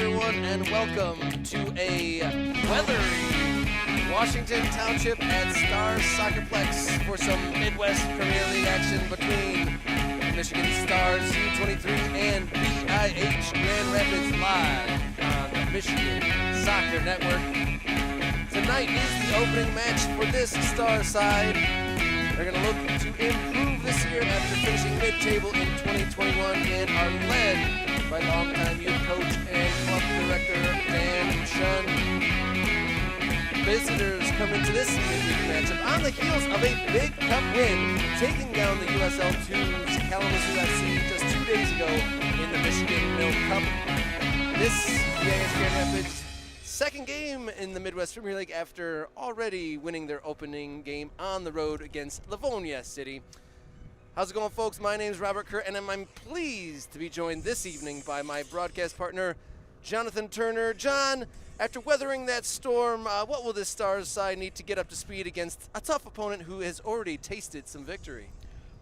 everyone, and welcome to a weathery Washington Township at Stars Soccerplex for some Midwest Premier League action between Michigan Stars U23 and BIH Grand Rapids live on the Michigan Soccer Network. Tonight is the opening match for this Stars side. They're going to look to improve this year after finishing mid-table in 2021 and are led by longtime youth coach and club director Dan Shun. Visitors come into this midweek matchup on the heels of a big cup win, taking down the USL 2's Kalamazoo FC just 2 days ago in the Michigan Milk Cup. This BIH Grand Rapids' second game in the Midwest Premier League after already winning their opening game on the road against Livonia City. How's it going, folks? My name is Robert Kerr, and I'm pleased to be joined this evening by my broadcast partner, Jonathan Turner. John, after weathering that storm, what will this Stars side need to get up to speed against a tough opponent who has already tasted some victory?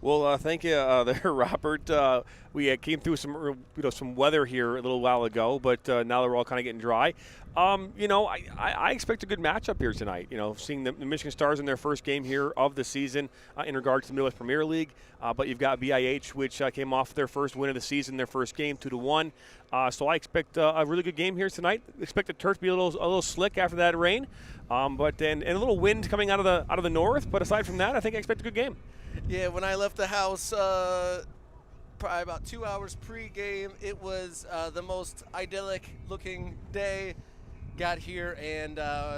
Well, thank you there, Robert. We came through some weather here a little while ago, but now they're all kind of getting dry. I expect a good matchup here tonight. Seeing the Michigan Stars in their first game here of the season in regards to the Midwest Premier League. But you've got BIH, which came off their first win of the season, their first game, 2-1. So I expect a really good game here tonight. Expect the turf to be a little slick after that rain, and a little wind coming out of the north. But aside from that, I think I expect a good game. Yeah, when I left the house probably about 2 hours pre-game, it was the most idyllic-looking day. Got here and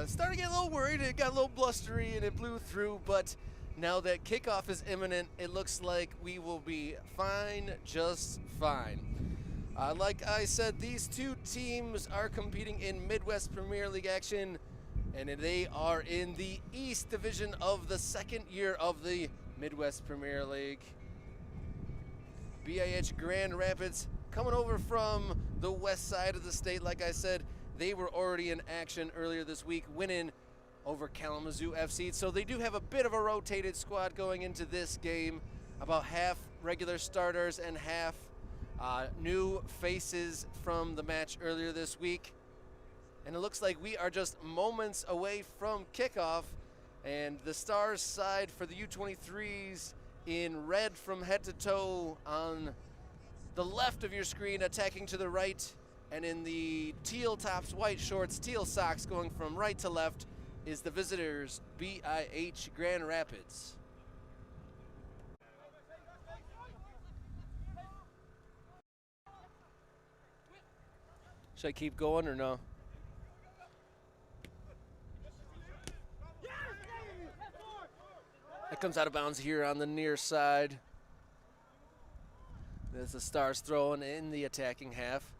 started getting a little worried. It got a little blustery and it blew through, but now that kickoff is imminent, it looks like we will be fine, just fine. Like I said, these two teams are competing in Midwest Premier League action, and they are in the East Division of the second year of the Midwest Premier League. BIH Grand Rapids coming over from the west side of the state. Like I said, they were already in action earlier this week, winning over Kalamazoo FC. So they do have a bit of a rotated squad going into this game, about half regular starters and half new faces from the match earlier this week. And it looks like we are just moments away from kickoff. And the Stars side for the U23s in red from head to toe on the left of your screen, attacking to the right. And in the teal tops, white shorts, teal socks going from right to left is the visitors, BIH Grand Rapids. Should I keep going or no? It comes out of bounds here on the near side. There's the Stars throwing in the attacking half.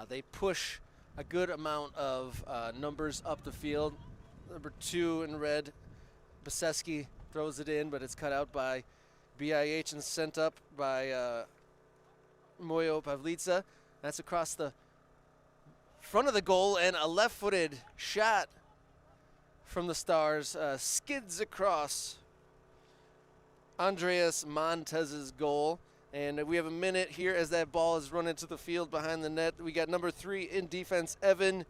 They push a good amount of numbers up the field. Number 2 in red, Baseski throws it in, but it's cut out by BIH and sent up by Moyo Pavlica. That's across the front of the goal, and a left-footed shot from the Stars skids across Andreas Montez's goal. And we have a minute here as that ball is run into the field behind the net. We got number 3 in defense, Evan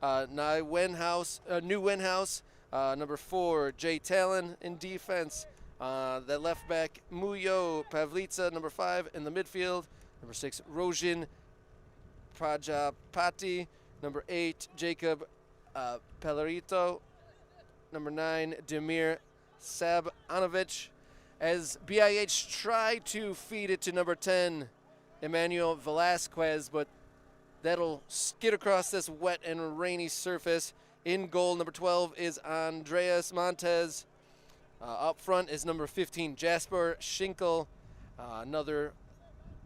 New Wenhouse. Number 4, Jay Talon in defense. That left back, Muyo Pavlica. Number 5 in the midfield. Number 6, Rojin Prajapati. Number 8, Jacob Pelarito. Number 9, Demir Sabanovic. As BIH try to feed it to number 10, Emmanuel Velasquez, but that'll skid across this wet and rainy surface. In goal, number 12 is Andreas Montez. Up front is number 15, Jasper Shinkle. Another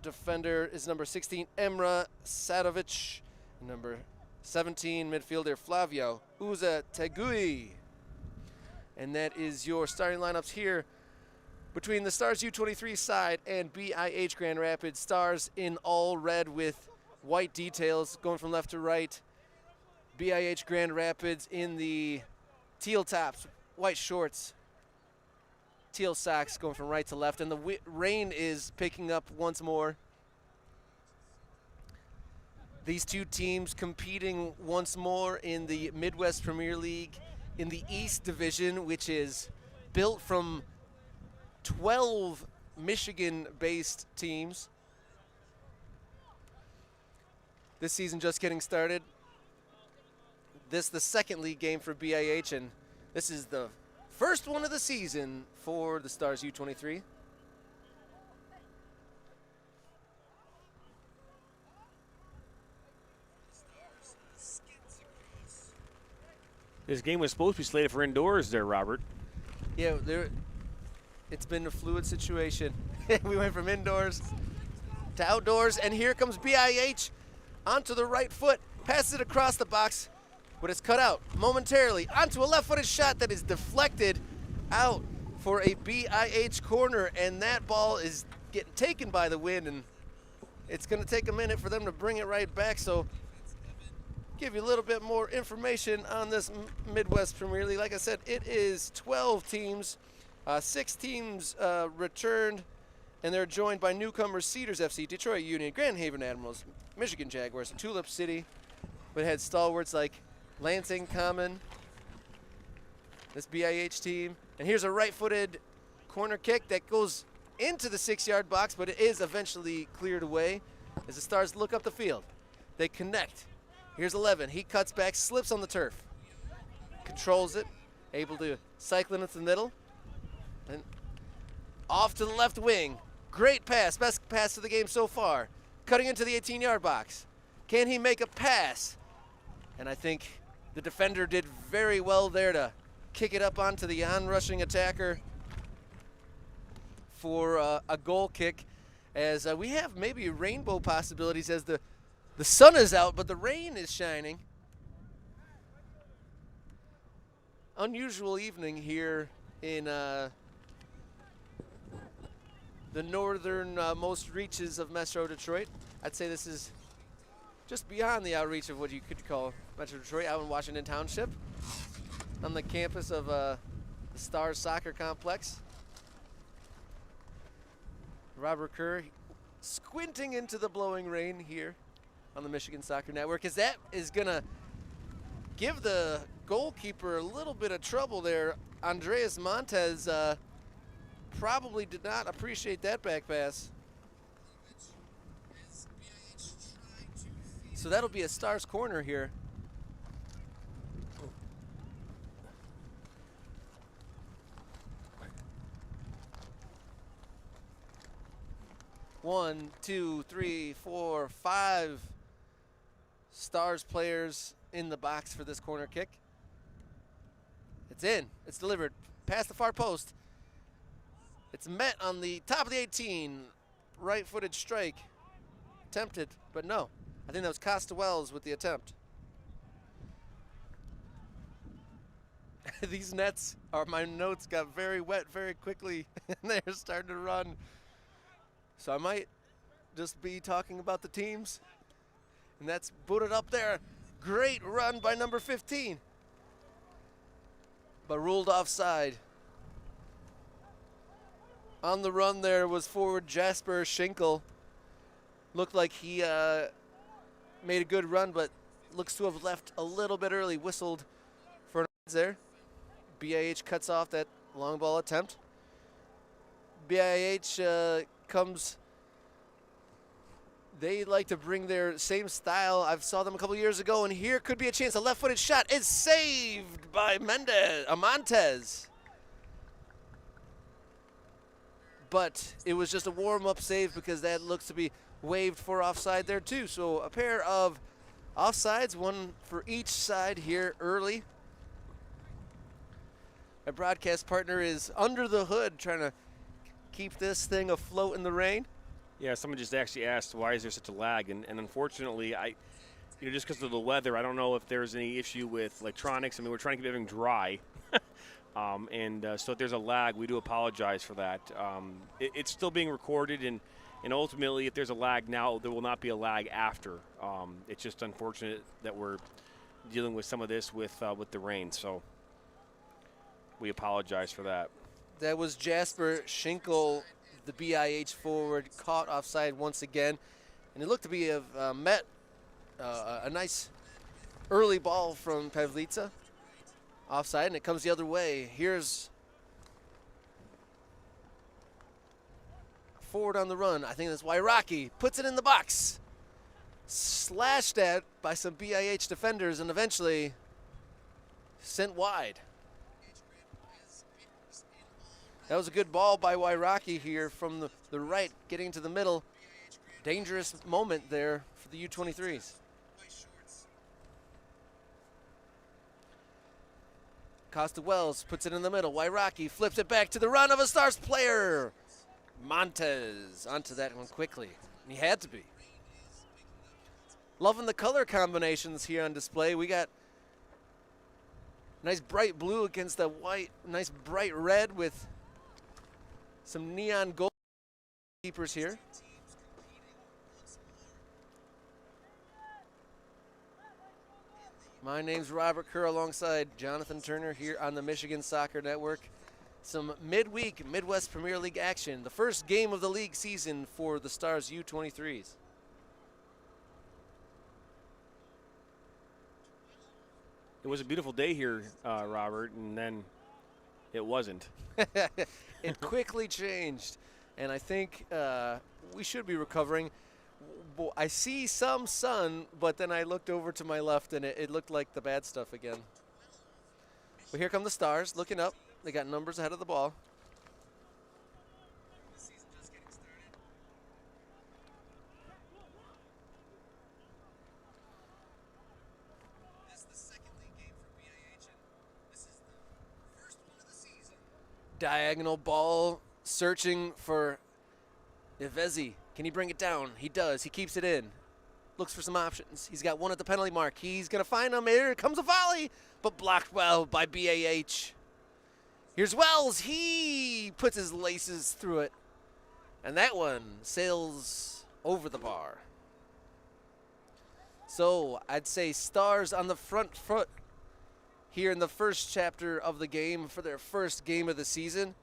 defender is number 16, Emra Sadovic. Number 17, midfielder Flavio Uza Tegui. And that is your starting lineups here between the Stars U23 side and BIH Grand Rapids. Stars in all red with white details going from left to right. BIH Grand Rapids in the teal tops, white shorts, teal socks going from right to left. And the rain is picking up once more. These two teams competing once more in the Midwest Premier League in the East Division, which is built from 12 Michigan-based teams. This season just getting started. This the second league game for BIH, and this is the first one of the season for the Stars U23. This game was supposed to be slated for indoors there, Robert. Yeah, it's been a fluid situation. We went from indoors to outdoors, and here comes BIH onto the right foot, passes it across the box, but it's cut out momentarily onto a left-footed shot that is deflected out for a BIH corner, and that ball is getting taken by the wind, and it's going to take a minute for them to bring it right back. So give you a little bit more information on this Midwest Premier League. Like I said, it is 12 teams, 6 teams returned, and they're joined by newcomers Cedars FC, Detroit Union, Grand Haven Admirals, Michigan Jaguars, Tulip City. We had stalwarts like Lansing Common, this BIH team. And here's a right-footed corner kick that goes into the 6-yard box, but it is eventually cleared away as the Stars look up the field. They connect. Here's 11. He cuts back, slips on the turf, controls it, able to cycle into the middle, and off to the left wing. Great pass, best pass of the game so far. Cutting into the 18-yard box. Can he make a pass? And I think the defender did very well there to kick it up onto the on-rushing attacker for a goal kick, as we have maybe rainbow possibilities as the sun is out, but the rain is shining. Unusual evening here in the northernmost reaches of Metro Detroit. I'd say this is just beyond the outreach of what you could call Metro Detroit, out in Washington Township, on the campus of the Stars Soccer Complex. Robert Kerr squinting into the blowing rain here on the Michigan Soccer Network, as that is going to give the goalkeeper a little bit of trouble there. Andreas Montez probably did not appreciate that back pass. So that'll be a Stars corner here. One, two, three, four, 5 Stars players in the box for this corner kick. It's in. It's delivered past the far post. It's met on the top of the 18. Right-footed strike. Attempted, but no. I think that was Costa Wells with the attempt. These nets, or my notes got very wet very quickly, and they're starting to run. So I might just be talking about the teams. And that's booted up there. Great run by number 15. But ruled offside. On the run there was forward Jasper Shinkle. Looked like he made a good run, but looks to have left a little bit early. Whistled for an there. BIH cuts off that long ball attempt. BIH comes. They like to bring their same style. I saw them a couple years ago, and here could be a chance. A left-footed shot is saved by Montez. But it was just a warm-up save because that looks to be waved for offside there too. So a pair of offsides, one for each side here early. My broadcast partner is under the hood trying to keep this thing afloat in the rain. Yeah, someone just actually asked, why is there such a lag? And unfortunately, just because of the weather, I don't know if there's any issue with electronics. I mean, we're trying to keep everything dry. So if there's a lag, we do apologize for that. It's still being recorded, and ultimately, if there's a lag now, there will not be a lag after. It's just unfortunate that we're dealing with some of this with the rain. So we apologize for that. That was Jasper Shinkle, the BIH forward, caught offside once again. And it looked to be met A nice early ball from Pavlica. Offside, and it comes the other way. Here's forward on the run. I think that's Wairaki. Puts it in the box. Slashed at by some BIH defenders and eventually sent wide. That was a good ball by Wairaki here from the right, getting to the middle. Dangerous moment there for the U23s. Costa Wells puts it in the middle. Wairaki flips it back to the run of a Stars player. Montez onto that one quickly. And he had to be. Loving the color combinations here on display. We got nice bright blue against the white, nice bright red with some neon gold keepers here. My name's Robert Kerr alongside Jonathan Turner here on the Michigan Soccer Network. Some midweek Midwest Premier League action. The first game of the league season for the Stars U23s. It was a beautiful day here, Robert, and then it wasn't. It quickly changed, and I think we should be recovering. I see some sun, but then I looked over to my left, and it looked like the bad stuff again. But here come the Stars, looking up. They got numbers ahead of the ball. This is the second league game for BIH, and this is the first one of the season. Diagonal ball, searching for Ivezi. Can he bring it down? He does. He keeps it in. Looks for some options. He's got one at the penalty mark. He's going to find him. Here comes a volley, but blocked well by BAH. Here's Wells. He puts his laces through it. And that one sails over the bar. So I'd say Stars on the front foot here in the first chapter of the game for their first game of the season.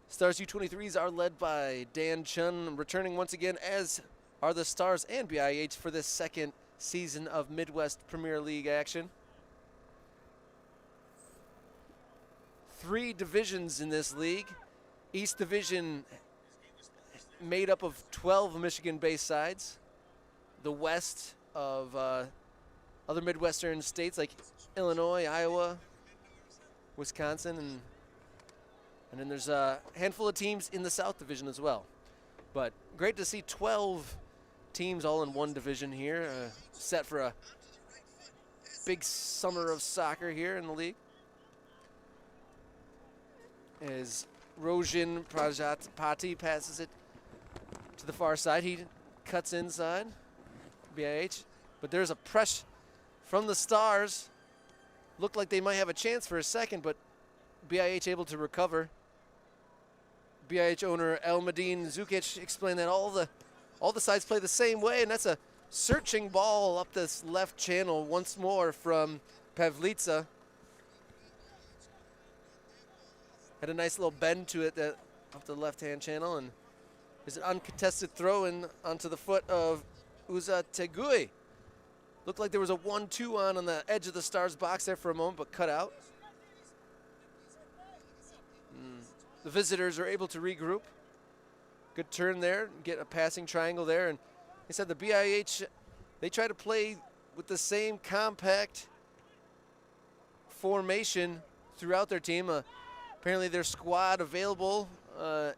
Stars U23s are led by Dan Chun, returning once again, as are the Stars and BIH for this second season of Midwest Premier League action. 3 divisions in this league. East Division made up of 12 Michigan-based sides. The West of other Midwestern states like Illinois, Iowa, Wisconsin, and then there's a handful of teams in the South Division as well. But great to see 12 teams all in one division here, set for a big summer of soccer here in the league. As Rojin Prajapati passes it to the far side, he cuts inside, BIH. But there's a press from the Stars. Looked like they might have a chance for a second, but BIH able to recover. BIH owner Elmadine Zukic explained that all the sides play the same way, and that's a searching ball up this left channel once more from Pavlica. Had a nice little bend to it that off the left-hand channel, and is an uncontested throw in onto the foot of Uza Tegui. Looked like there was a 1-2 on the edge of the Stars box there for a moment, but cut out. The visitors are able to regroup. Good turn there, get a passing triangle there. And they said the BIH, they try to play with the same compact formation throughout their team. Apparently their squad available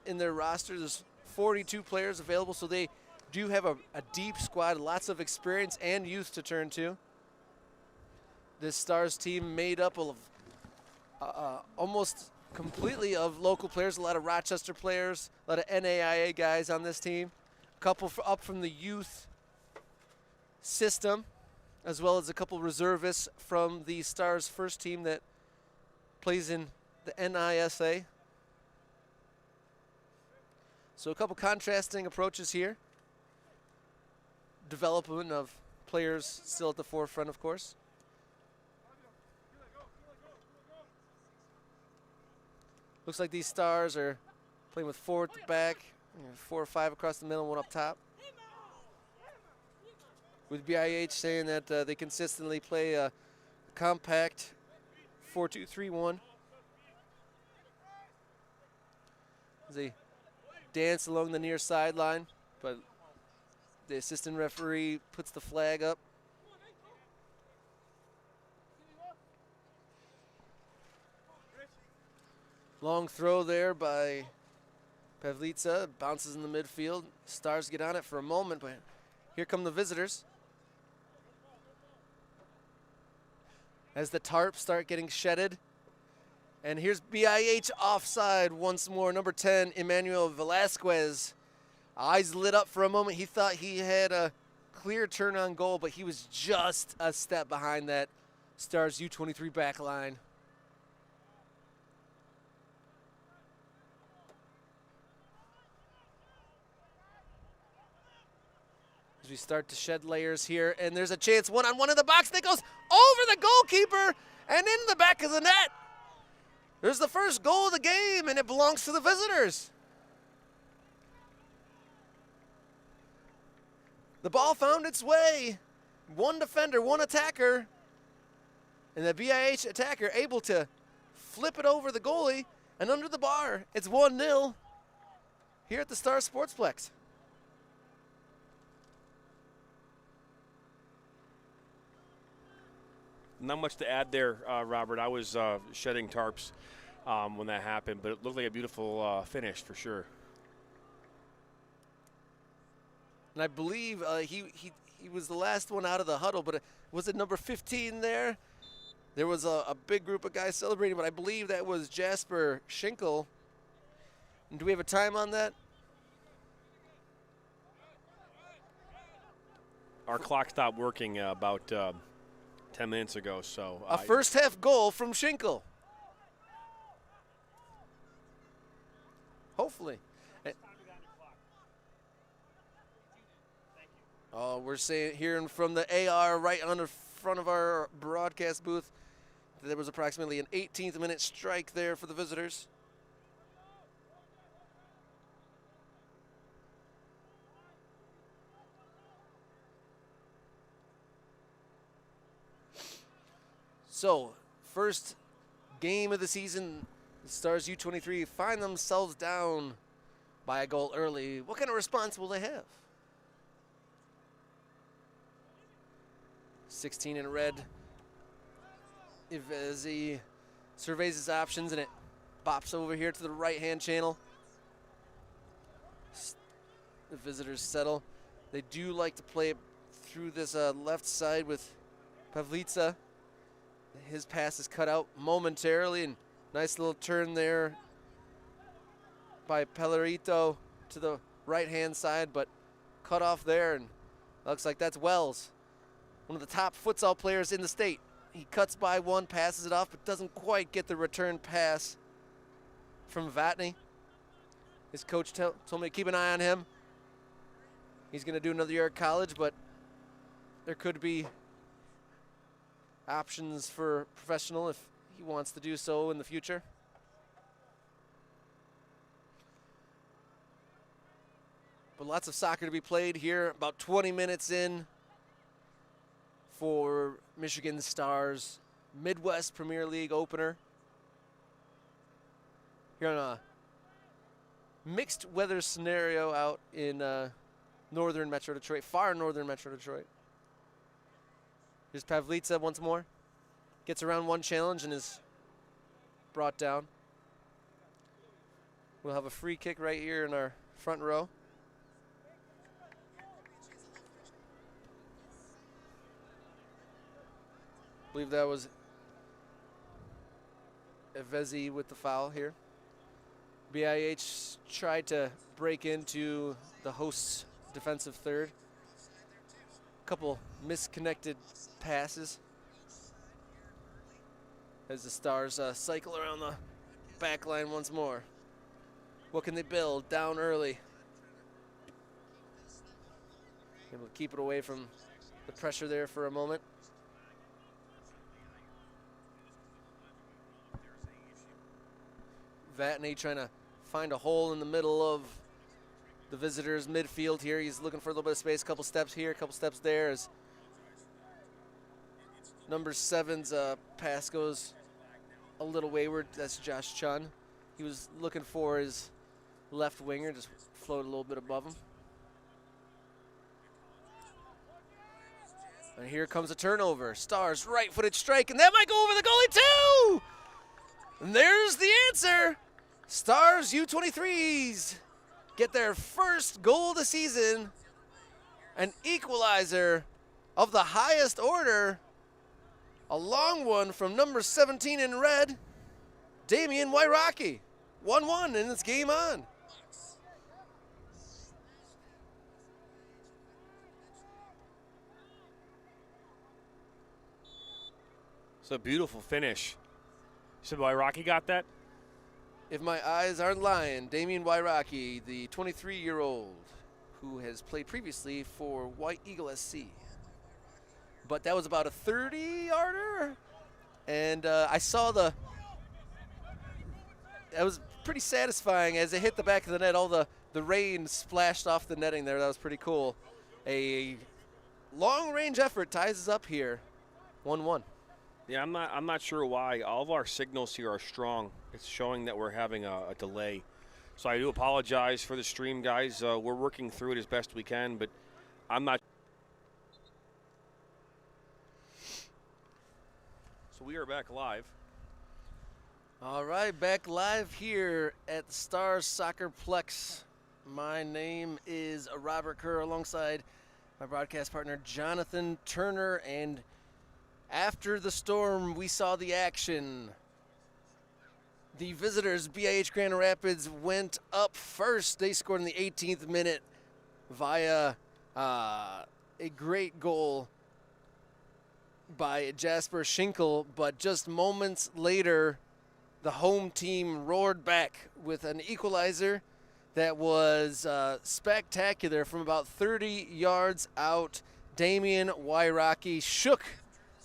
in their roster, there's 42 players available, so they do have a deep squad, lots of experience and youth to turn to. This Stars team made up of almost completely of local players, a lot of Rochester players, a lot of NAIA guys on this team, a couple up from the youth system, as well as a couple reservists from the Stars first team that plays in the NISA. So a couple contrasting approaches here. Development of players still at the forefront, of course. Looks like these Stars are playing with 4 at the back, 4 or 5 across the middle, 1 up top. with BIH saying that they consistently play a compact 4-2-3-1. As they dance along the near sideline, but the assistant referee puts the flag up. Long throw there by Pavlica, bounces in the midfield. Stars get on it for a moment, but here come the visitors. As the tarps start getting shedded. And here's BIH offside once more. Number 10, Emmanuel Velasquez. Eyes lit up for a moment. He thought he had a clear turn on goal, but he was just a step behind that Stars U23 back line. As we start to shed layers here, and there's a chance one-on-one in the box that goes over the goalkeeper and in the back of the net. There's the first goal of the game, and it belongs to the visitors. The ball found its way. One defender, one attacker, and the BIH attacker able to flip it over the goalie and under the bar. It's 1-0 here at the Star Sportsplex. Not much to add there, Robert. I was shedding tarps when that happened, but it looked like a beautiful finish for sure. And I believe he was the last one out of the huddle, but was it number 15 there? There was a big group of guys celebrating, but I believe that was Jasper Shinkle. And do we have a time on that? Our clock stopped working about 10 minutes ago, so A first half goal from Shinkle. Hopefully. Oh, we're hearing from the AR right on the front of our broadcast booth that there was approximately an 18th minute strike there for the visitors. So, first game of the season, the Stars U23 find themselves down by a goal early. What kind of response will they have? 16 in red. As he surveys his options, and it bops over here to the right-hand channel. The visitors settle. They do like to play through this left side with Pavlica. His pass is cut out momentarily, and nice little turn there by Pellerito to the right-hand side, but cut off there, and looks like that's Wells, one of the top futsal players in the state. He cuts by one, passes it off, but doesn't quite get the return pass from Vatney. His coach told me to keep an eye on him. He's going to do another year at college, but there could be options for professional if he wants to do so in the future. But lots of soccer to be played here. About 20 minutes in for Michigan Stars Midwest Premier League opener. Here on a mixed weather scenario out in northern Metro Detroit, far northern Metro Detroit. Here's Pavlica once more. Gets around one challenge and is brought down. We'll have a free kick right here in our front row. I believe that was Evezi with the foul here. BIH tried to break into the host's defensive third. Couple misconnected passes as the Stars cycle around the back line once more. What can they build? Down early. Able to keep it away from the pressure there for a moment. Vatney trying to find a hole in the middle of the visitors' midfield here. He's looking for a little bit of space, a couple steps here, a couple steps there. As number 7's pass goes a little wayward. That's Josh Chun. He was looking for his left winger, just floated a little bit above him. And here comes a turnover. Stars right-footed strike, and that might go over the goalie too! And there's the answer. Stars U23s get their first goal of the season. An equalizer of the highest order. A long one from number 17 in red, Damian Wyrocki. 1-1, and it's game on. It's a beautiful finish. So Wyrocki got that? If my eyes aren't lying, Damian Wyrocki, the 23-year-old who has played previously for White Eagle SC. But that was about a 30-yarder, and I saw that was pretty satisfying as it hit the back of the net. All the rain splashed off the netting there. That was pretty cool. A long-range effort ties us up here, 1-1. Yeah, I'm not sure why. All of our signals here are strong. It's showing that we're having a delay. So I do apologize for the stream, guys. We're working through it as best we can, but I'm not. So we are back live. All right, back live here at the Stars Soccerplex. My name is Robert Kerr alongside my broadcast partner Jonathan Turner, and after the storm, we saw the action. The visitors, BIH Grand Rapids, went up first. They scored in the 18th minute via a great goal by Jasper Shinkle, but just moments later, the home team roared back with an equalizer that was spectacular from about 30 yards out. Damian Wyrocki shook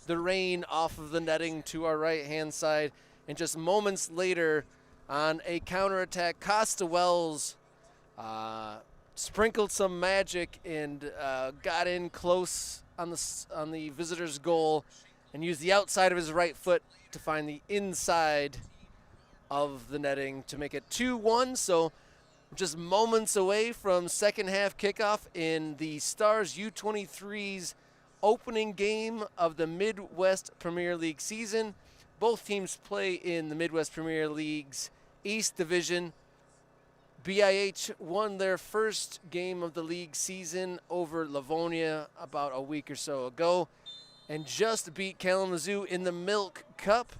the rain off of the netting to our right-hand side, and just moments later on a counterattack, Costa Wells sprinkled some magic and got in close on the visitor's goal and used the outside of his right foot to find the inside of the netting to make it 2-1. So just moments away from second half kickoff in the Stars U23's opening game of the Midwest Premier League season. Both teams play in the Midwest Premier League's East Division. BIH won their first game of the league season over Livonia about a week or so ago and just beat Kalamazoo in the Milk Cup.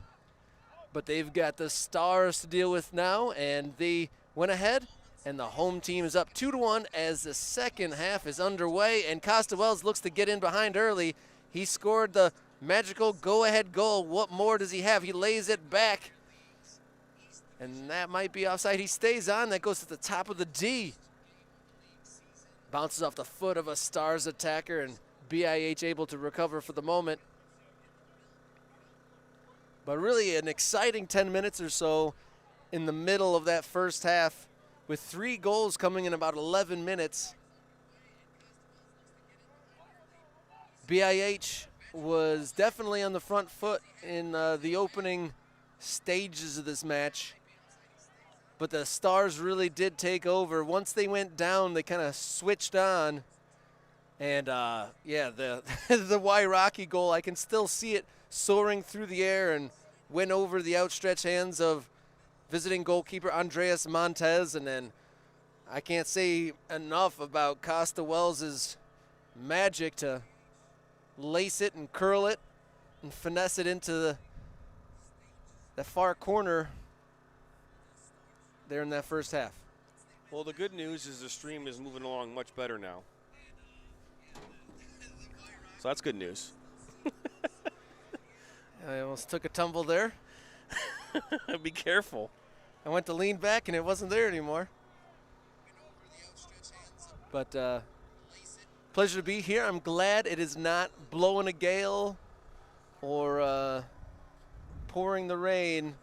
But they've got the Stars to deal with now, and they went ahead, and the home team is up 2-1 as the second half is underway, and Costa Wells looks to get in behind early. He scored the magical go-ahead goal. What more does he have? He lays it back, and that might be offside. He stays on. That goes to the top of the D. Bounces off the foot of a Stars attacker, and BIH able to recover for the moment. But really an exciting 10 minutes or so in the middle of that first half, with 3 goals coming in about 11 minutes. BIH was definitely on the front foot in the opening stages of this match, but the Stars really did take over. Once they went down, they kind of switched on, and yeah, the the Wyrocki goal, I can still see it soaring through the air and went over the outstretched hands of visiting goalkeeper Andreas Montez, and then I can't say enough about Costa Wells' magic to lace it and curl it and finesse it into the far corner there in that first half. Well, the good news is the stream is moving along much better now. So that's good news. I almost took a tumble there. Be careful. I went to lean back and it wasn't there anymore. But pleasure to be here. I'm glad it is not blowing a gale or pouring the rain,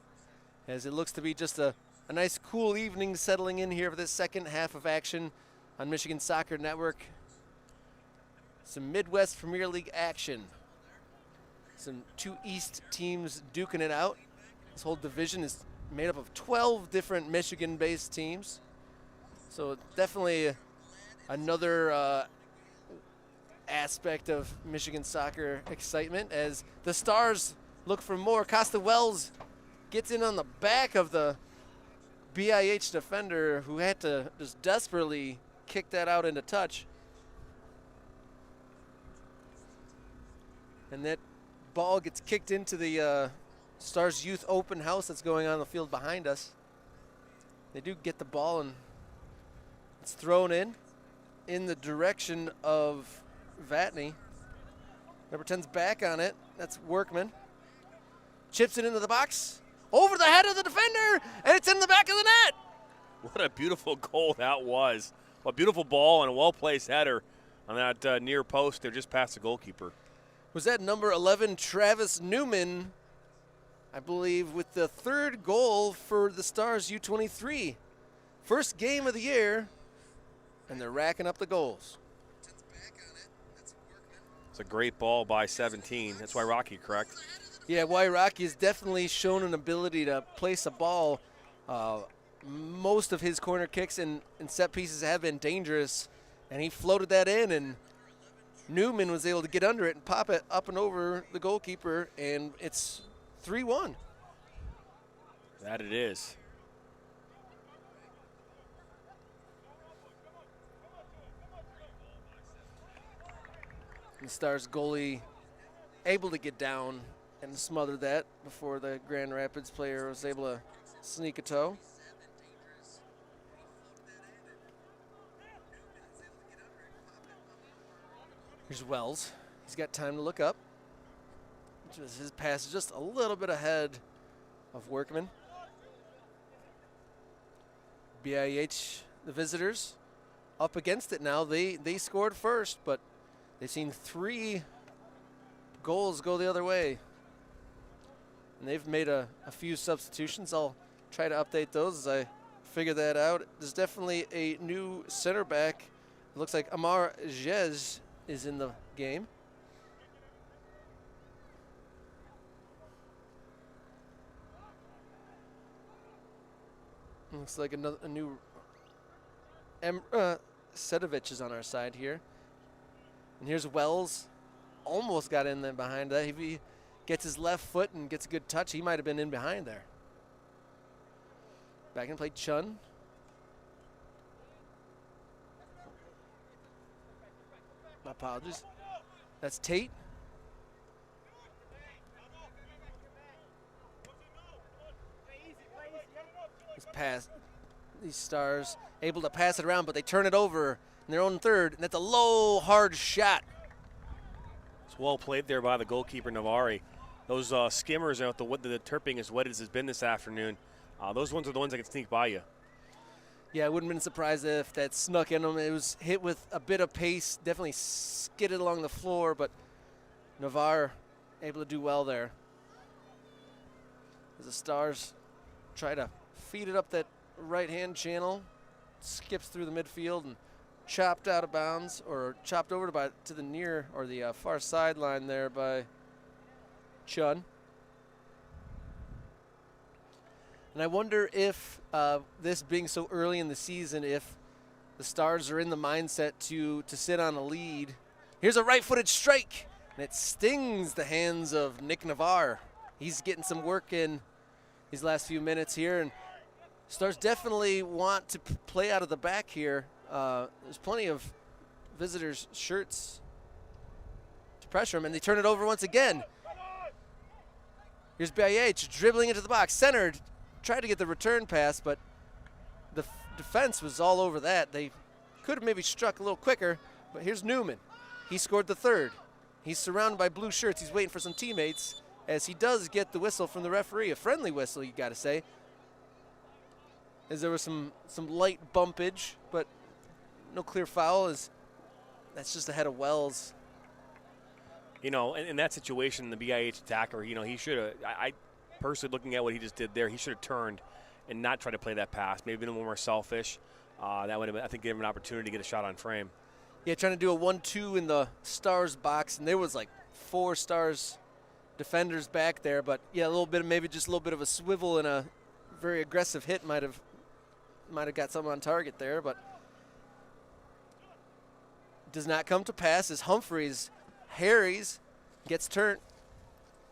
as it looks to be just a nice cool evening settling in here for this second half of action. on Michigan Soccer Network. Some Midwest Premier League action. Some 2 East teams duking it out. This whole division is made up of 12 different Michigan-based teams. So definitely another aspect of Michigan soccer excitement as the Stars look for more. Costa Wells gets in on the back of the BIH defender who had to just desperately kick that out into touch. And that ball gets kicked into the Stars Youth Open House that's going on the field behind us. They do get the ball and it's thrown in the direction of Vatney. Number 10's back on it. That's Workman. Chips it into the box. Over the head of the defender, and it's in the back of the net. What a beautiful goal that was. A beautiful ball and a well-placed header on that near post there just past the goalkeeper. Was that number 11, Travis Newman, I believe, with the 3rd goal for the Stars U23. First game of the year, and they're racking up the goals. It's a great ball by 17. That's Rocky, correct? Yeah, Wairaki has definitely shown an ability to place a ball. Most of his corner kicks and set pieces have been dangerous, and he floated that in, and Newman was able to get under it and pop it up and over the goalkeeper, and it's 3-1. That it is. The Stars goalie able to get down and smother that before the Grand Rapids player was able to sneak a toe. Here's Wells. He's got time to look up. His pass is just a little bit ahead of Workman. BIH, the visitors, up against it now. They scored first, but they've seen 3 goals go the other way. And they've made a few substitutions. I'll try to update those as I figure that out. There's definitely a new center back. It looks like Amar Jez is in the game. Looks like a new Sedovich is on our side here. And here's Wells. Almost got in there behind that. If he gets his left foot and gets a good touch, he might have been in behind there. Back in play, Chun. My apologies. That's Tate. This pass, these Stars able to pass it around, but they turn it over in their own third, and that's a low, hard shot. It's well played there by the goalkeeper, Navari. Those skimmers out the Terping as wet as it's been this afternoon. Those ones are the ones that can sneak by you. Yeah, I wouldn't have been surprised if that snuck in them. It was hit with a bit of pace, definitely skidded along the floor, but Navar able to do well there. As the Stars try to feed it up that right-hand channel, skips through the midfield and chopped out of bounds, or chopped over to the near or the far sideline there by Chun. And I wonder if this being so early in the season, if the Stars are in the mindset to sit on a lead. Here's a right-footed strike, and it stings the hands of Nick Navar. He's getting some work in these last few minutes here, and Stars definitely want to play out of the back here. There's plenty of visitors' shirts to pressure them, and they turn it over once again. Here's BIH dribbling into the box, centered, tried to get the return pass, but the defense was all over that. They could have maybe struck a little quicker, but here's Newman. He scored the third. He's surrounded by blue shirts. He's waiting for some teammates as he does get the whistle from the referee, a friendly whistle, you got to say. As there was some light bumpage, but no clear foul, as that's just ahead of Wells. You know, in that situation, the BIH attacker, you know, he should have, I personally looking at what he just did there, he should have turned and not try to play that pass. Maybe a little more selfish. That would have, I think, given him an opportunity to get a shot on frame. Yeah, trying to do a 1-2 in the Stars box, and there was like 4 Stars defenders back there. But yeah, a little bit of maybe just a little bit of a swivel and a very aggressive hit might have got something on target there, but does not come to pass as Humphreys harries, gets turned,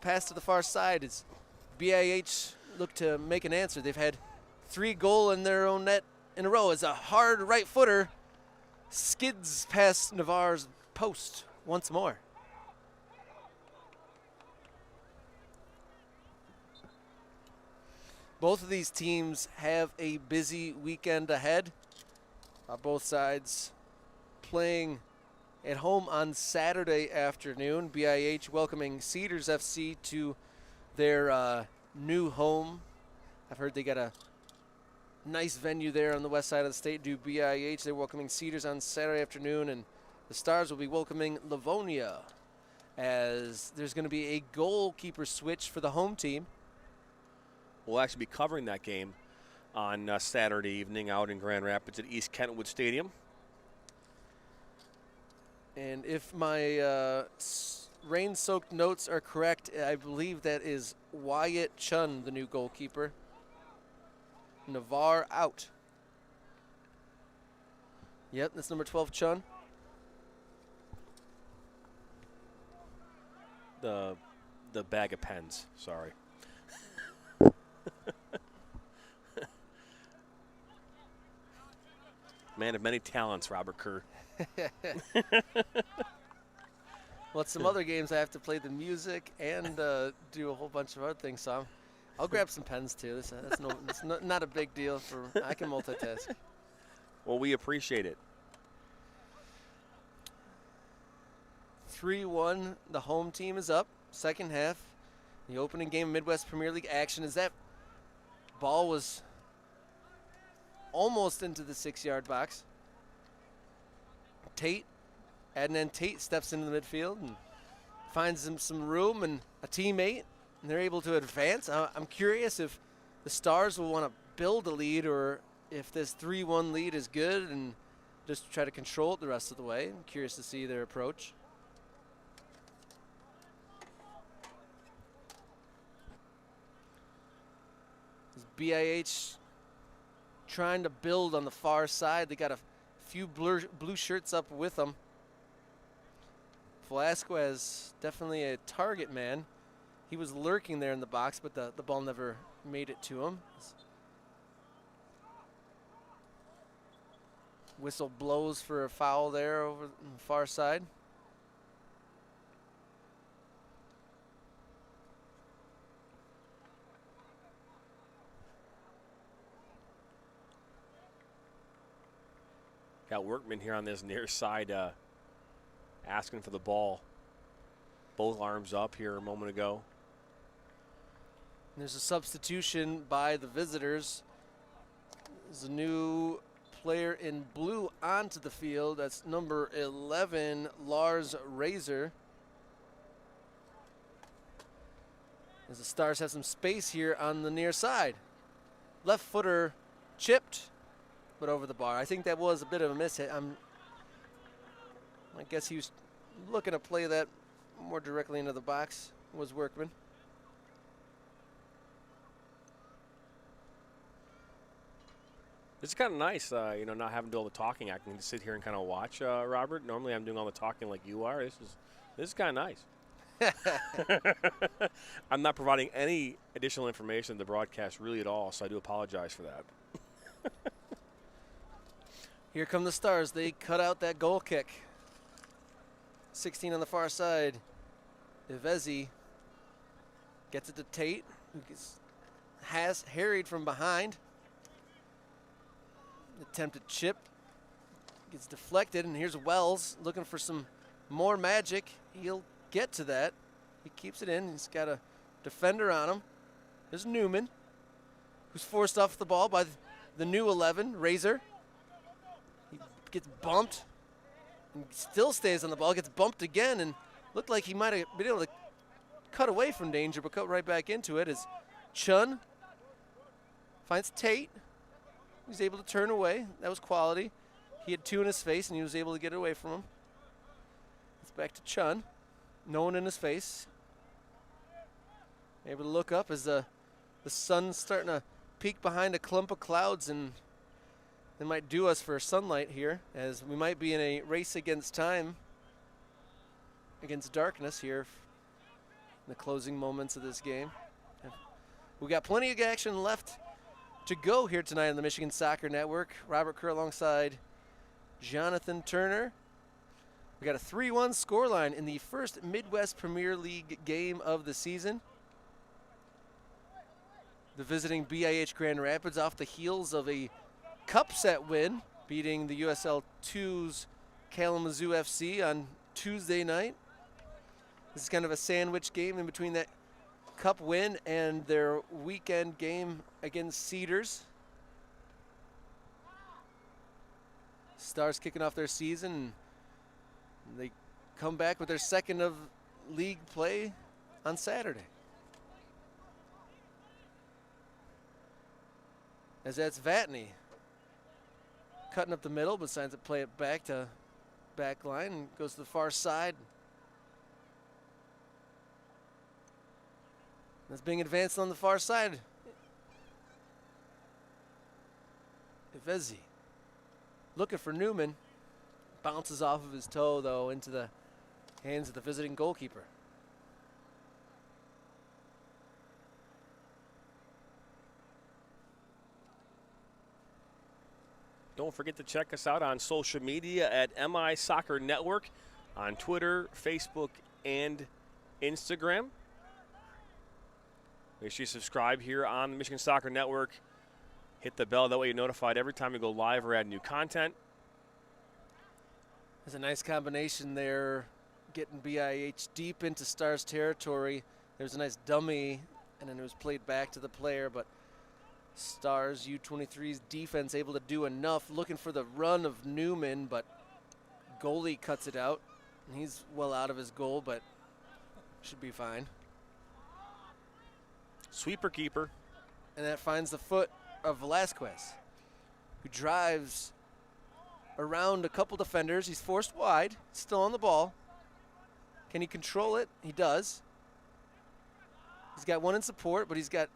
pass to the far side as BIH look to make an answer. They've had 3 goal in their own net in a row as a hard right footer skids past Navarre's post once more. Both of these teams have a busy weekend ahead. Both sides playing at home on Saturday afternoon. BIH welcoming Cedars FC to their new home. I've heard they got a nice venue there on the west side of the state. Do BIH. They're welcoming Cedars on Saturday afternoon, and the Stars will be welcoming Livonia, as there's going to be a goalkeeper switch for the home team. We'll actually be covering that game on Saturday evening out in Grand Rapids at East Kentwood Stadium. And if my rain-soaked notes are correct, I believe that is Wyatt Chun, the new goalkeeper. Navarre out. Yep, that's number 12, Chun. The bag of pens, sorry. Man of many talents, Robert Kerr. Well, it's some other games I have to play the music and do a whole bunch of other things, so I'll grab some pens too. That's not a big deal. I can multitask. Well, we appreciate it. 3-1, the home team is up. Second half, the opening game of Midwest Premier League action, as that ball was almost into the 6-yard box. Adnan Tate steps into the midfield and finds him some room and a teammate, and they're able to advance. I'm curious if the Stars will want to build a lead or if this 3-1 lead is good and just try to control it the rest of the way. I'm curious to see their approach. BIH trying to build on the far side. They got a few blue shirts up with them. Velasquez, definitely a target man. He was lurking there in the box, but the ball never made it to him. Whistle blows for a foul there over on the far side. Got Workman here on this near side asking for the ball. Both arms up here a moment ago. There's a substitution by the visitors. There's a new player in blue onto the field. That's number 11, Lars Razor. As the Stars have some space here on the near side. Left footer chipped, but over the bar. I think that was a bit of a miss hit. I guess he was looking to play that more directly into the box, was Workman. It's kind of nice, not having to do all the talking. I can just sit here and kind of watch, Robert. Normally I'm doing all the talking like you are. This is kind of nice. I'm not providing any additional information in the broadcast really at all, so I do apologize for that. Here come the Stars. They cut out that goal kick. 16 on the far side. Ivezi gets it to Tate, who has harried from behind. Attempted chip. Gets deflected, and here's Wells looking for some more magic. He'll get to that. He keeps it in. He's got a defender on him. There's Newman, who's forced off the ball by the new 11, Razor. He gets bumped and still stays on the ball, gets bumped again, and looked like he might have been able to cut away from danger, but cut right back into it as Chun Finds Tate. He's able to turn away. That was quality. He had 2 in his face, and he was able to get it away from him. It's back to Chun. No one in his face. Able to look up as the sun's starting to peek behind a clump of clouds, and it might do us for sunlight here, as we might be in a race against time, against darkness here in the closing moments of this game. We got plenty of action left to go here tonight on the Michigan Soccer Network. Robert Kerr alongside Jonathan Turner. We got a 3-1 scoreline in the first Midwest Premier League game of the season. The visiting BIH Grand Rapids off the heels of a cup set win, beating the USL 2's Kalamazoo FC on Tuesday night. This is kind of a sandwich game in between that cup win and their weekend game against Cedars. Stars kicking off their season. They come back with their second of league play on Saturday. As that's Vatney cutting up the middle, but decides to play it back to back line and goes to the far side. That's being advanced on the far side. Ivezzi looking for Newman. Bounces off of his toe, though, into the hands of the visiting goalkeeper. Don't forget to check us out on social media at MI Soccer Network on Twitter, Facebook, and Instagram. Make sure you subscribe here on the Michigan Soccer Network. Hit the bell, that way you're notified every time we go live or add new content. There's a nice combination there, getting BIH deep into Stars territory. There's a nice dummy, and then it was played back to the player, but Stars U23's defense able to do enough, looking for the run of Newman, but goalie cuts it out. And he's well out of his goal, but should be fine. Sweeper keeper. And that finds the foot of Velasquez, who drives around a couple defenders. He's forced wide, still on the ball. Can he control it? He does. He's got one in support, but he's got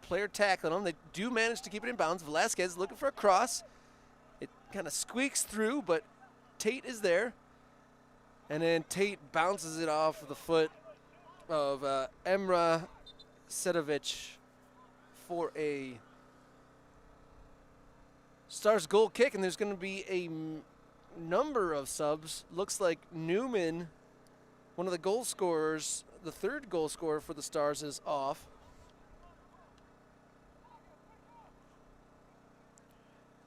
player tackling him. They do manage to keep it in bounds. Velasquez looking for a cross. It kind of squeaks through, but Tate is there. And then Tate bounces it off of the foot of Emra Sedovic for a Stars goal kick, and there's going to be a number of subs. Looks like Newman, one of the goal scorers, the third goal scorer for the Stars, is off.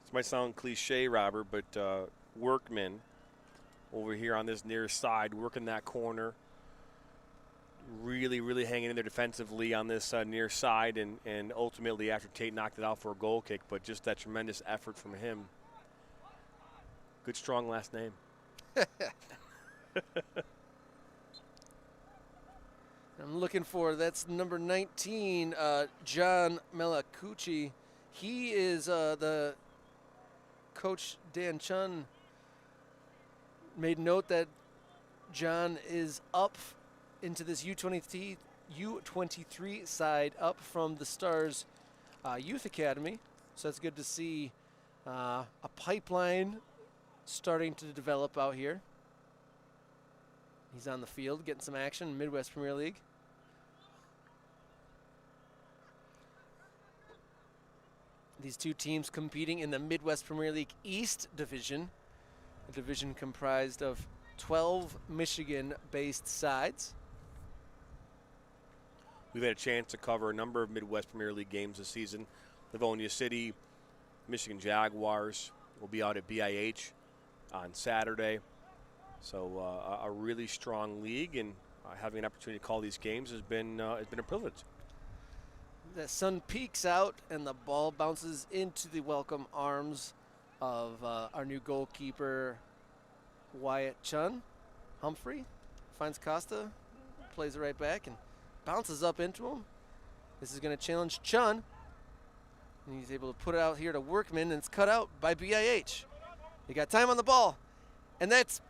This might sound cliche, Robert, but Workman over here on this near side, working that corner. Really, really hanging in there defensively on this near side, and ultimately after Tate knocked it out for a goal kick, but just that tremendous effort from him. Good, strong last name. I'm looking for, that's number 19, John Melakuchi. He is the coach, Dan Chun, made note that John is up into this U23 side, up from the Stars Youth Academy. So that's good to see a pipeline starting to develop out here. He's on the field getting some action in Midwest Premier League. These two teams competing in the Midwest Premier League East Division, a division comprised of 12 Michigan-based sides. We've had a chance to cover a number of Midwest Premier League games this season. Livonia City, Michigan Jaguars will be out at BIH on Saturday. So a really strong league, and having an opportunity to call these games has been a privilege. The sun peeks out, and the ball bounces into the welcome arms of our new goalkeeper, Wyatt Chun. Humphrey finds Costa, plays it right back, and bounces up into him. This is going to challenge Chun. And he's able to put it out here to Workman, and it's cut out by BIH. They got time on the ball, and that's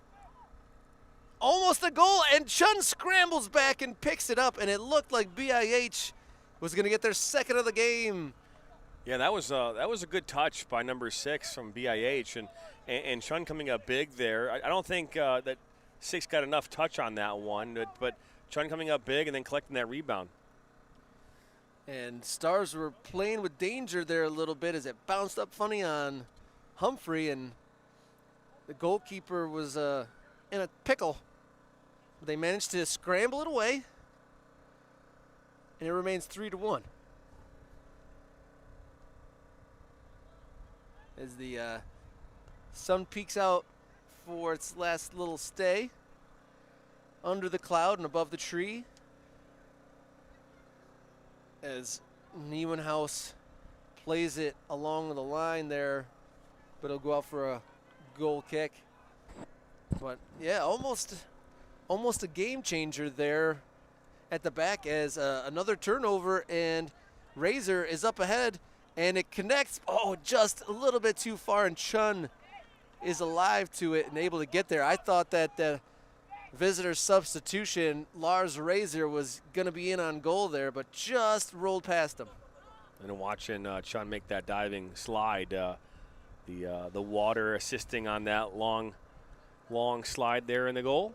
almost a goal, and Chun scrambles back and picks it up, and it looked like BIH was going to get their second of the game. Yeah, that was a good touch by number 6 from BIH, and Chun coming up big there. I don't think that 6 got enough touch on that one, but Chun coming up big and then collecting that rebound. And Stars were playing with danger there a little bit as it bounced up funny on Humphrey, and the goalkeeper was in a pickle. They managed to scramble it away, and it remains 3-1. As the sun peeks out for its last little stay under the cloud and above the tree, as Newman House plays it along the line there, but it'll go out for a goal kick. But yeah, almost a game changer there at the back as another turnover, and Razor is up ahead, and it connects, just a little bit too far, and Chun is alive to it and able to get there. I thought that the visitor substitution, Lars Razor, was going to be in on goal there, but just rolled past him. And watching Chun make that diving slide, the water assisting on that long slide there in the goal.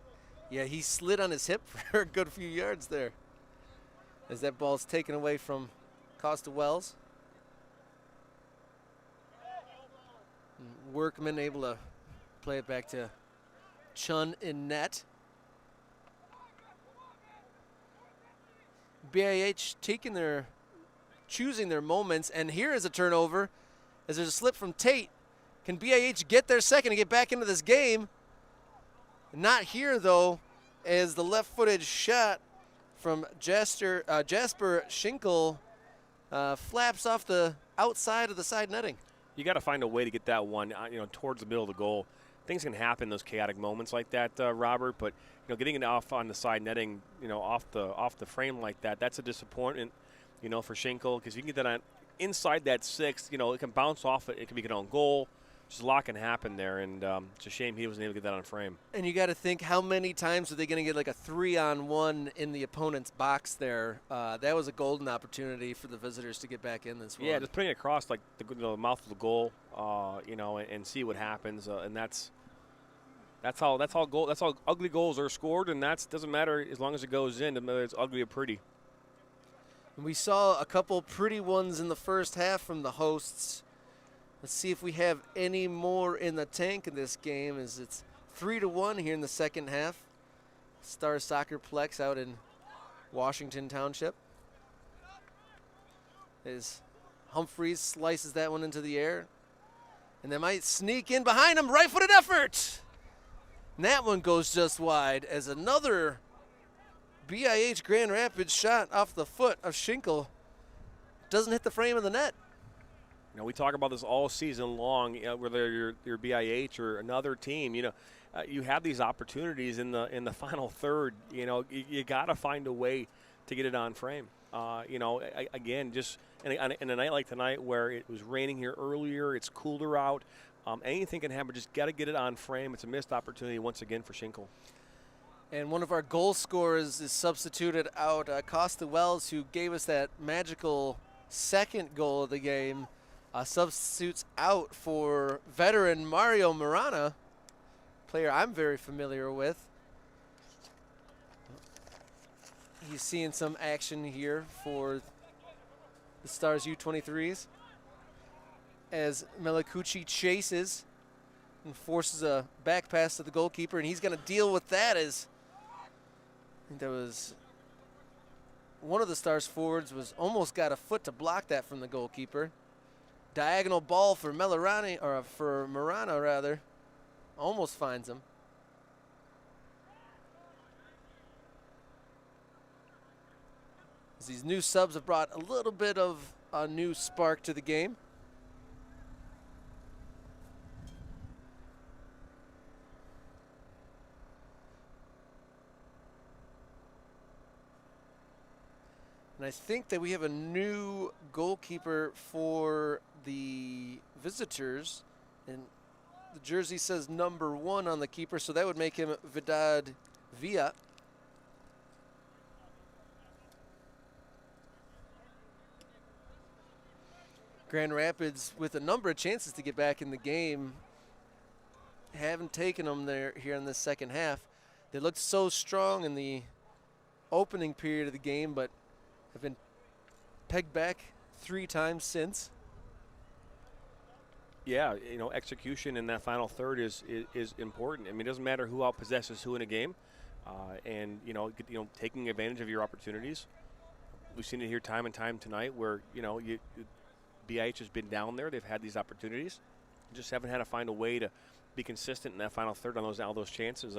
Yeah, he slid on his hip for a good few yards there as that ball's taken away from Costa Wells. Workman able to play it back to Chun in net. BIH choosing their moments, and here is a turnover as there's a slip from Tate. Can BIH get their second and get back into this game? Not here, though, as the left-footed shot from Jasper Shinkle flaps off the outside of the side netting. You got to find a way to get that one, towards the middle of the goal. Things can happen in those chaotic moments like that, Robert. But getting it off on the side netting, off the frame like that, that's a disappointment, for Shinkle, because you can get that on inside that 6. It can bounce off it. It can be an own goal. Just a lot can happen there, and it's a shame he wasn't able to get that on frame. And you got to think, how many times are they going to get like a 3-on-1 in the opponent's box there? That was a golden opportunity for the visitors to get back in this one. Yeah, just putting it across like the mouth of the goal, and see what happens, and that's how ugly goals are scored, and that doesn't matter as long as it goes in, whether it's ugly or pretty. And we saw a couple pretty ones in the first half from the hosts. Let's see if we have any more in the tank in this game, as it's 3-1 here in the second half. Star Soccer Plex out in Washington Township. As Humphreys slices that one into the air. And they might sneak in behind him. Right-footed effort! And that one goes just wide as another BIH Grand Rapids shot off the foot of Shinkle doesn't hit the frame of the net. We talk about this all season long, whether you're BIH or another team. You have these opportunities in the final third. You got to find a way to get it on frame. Again, just in a night like tonight where it was raining here earlier, it's colder out. Anything can happen. Just got to get it on frame. It's a missed opportunity once again for Shinkle. And one of our goal scorers is substituted out, Costa Wells, who gave us that magical second goal of the game. Substitutes out for veteran Mario Marana, player I'm very familiar with. He's seeing some action here for the Stars U23s as Melakuchi chases and forces a back pass to the goalkeeper, and he's going to deal with that as I think that was one of the Stars forwards was almost got a foot to block that from the goalkeeper. Diagonal ball for Marana rather. Almost finds him. As these new subs have brought a little bit of a new spark to the game. And I think that we have a new goalkeeper for the visitors. And the jersey says number 1 on the keeper, so that would make him Vidad Villa. Grand Rapids with a number of chances to get back in the game. Haven't taken them there here in the second half. They looked so strong in the opening period of the game, but have been pegged back 3 times since. Yeah, execution in that final third is important. I mean, it doesn't matter who outpossesses who in a game, and taking advantage of your opportunities. We've seen it here time and time tonight, where BIH has been down there. They've had these opportunities, just haven't had to find a way to be consistent in that final third on all those chances.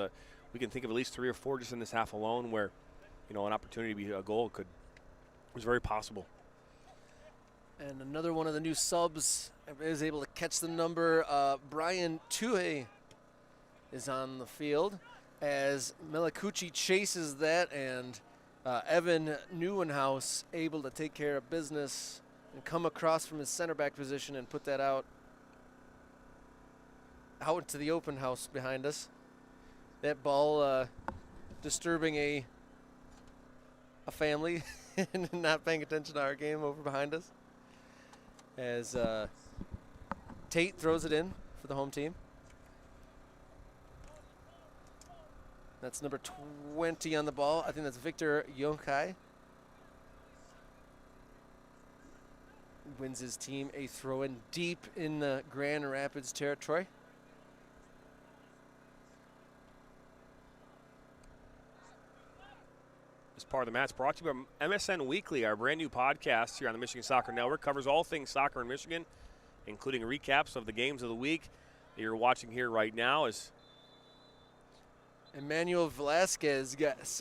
We can think of at least 3 or 4 just in this half alone, where an opportunity to be a goal was very possible. And another one of the new subs is able to catch the number. Brian Tuhey is on the field as Melakuchi chases that, and Evan Neuenhaus able to take care of business and come across from his center back position and put that out into the open house behind us. That ball disturbing a family and not paying attention to our game over behind us, as Tate throws it in for the home team. That's number 20 on the ball. I think that's Victor Yonkai. Wins his team a throw-in deep in the Grand Rapids territory. This part of the match brought to you by MSN Weekly, our brand new podcast here on the Michigan Soccer Network. Covers all things soccer in Michigan, including recaps of the games of the week that you're watching here right now. As Emmanuel Velasquez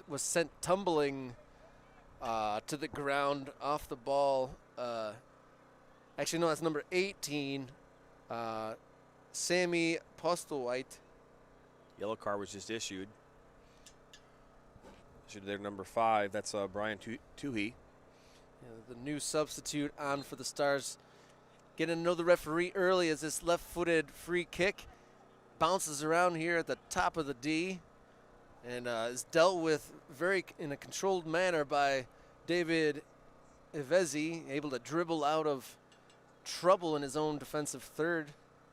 was sent tumbling to the ground off the ball. Actually, no, that's number 18, Sammy Postlewhite. yellow card was just issued. Issued their number 5. That's Brian Tuhey. The new substitute on for the Stars. Getting to know the referee early as this left-footed free kick bounces around here at the top of the D and is dealt with in a controlled manner by David Ivezzi, able to dribble out of trouble in his own defensive third.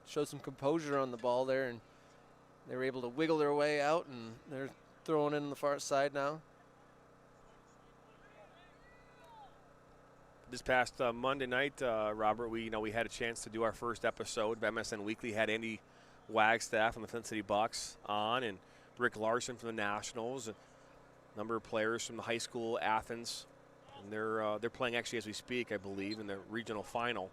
Showed some composure on the ball there, and they were able to wiggle their way out, and they're throwing in on the far side now. This past Monday night, Robert, we had a chance to do our first episode of MSN Weekly. Had Andy Wagstaff from the Flint City Bucks on, and Rick Larson from the Nationals, a number of players from the high school Athens. And they're playing actually as we speak, I believe, in the regional final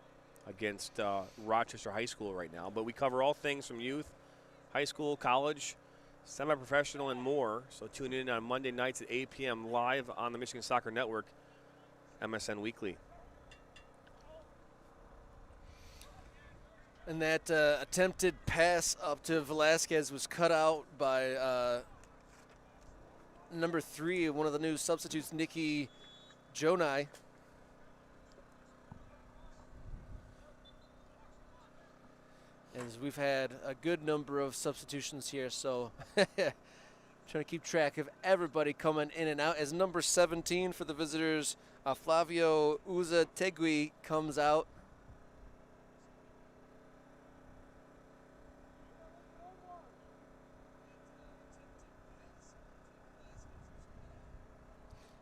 against Rochester High School right now. But we cover all things from youth, high school, college, semi-professional, and more. So tune in on Monday nights at 8 p.m. live on the Michigan Soccer Network, MSN Weekly. And that attempted pass up to Velasquez was cut out by number 3, one of the new substitutes, Nikki Jonai. As we've had a good number of substitutions here, so trying to keep track of everybody coming in and out. As number 17 for the visitors, Flavio Uzategui comes out.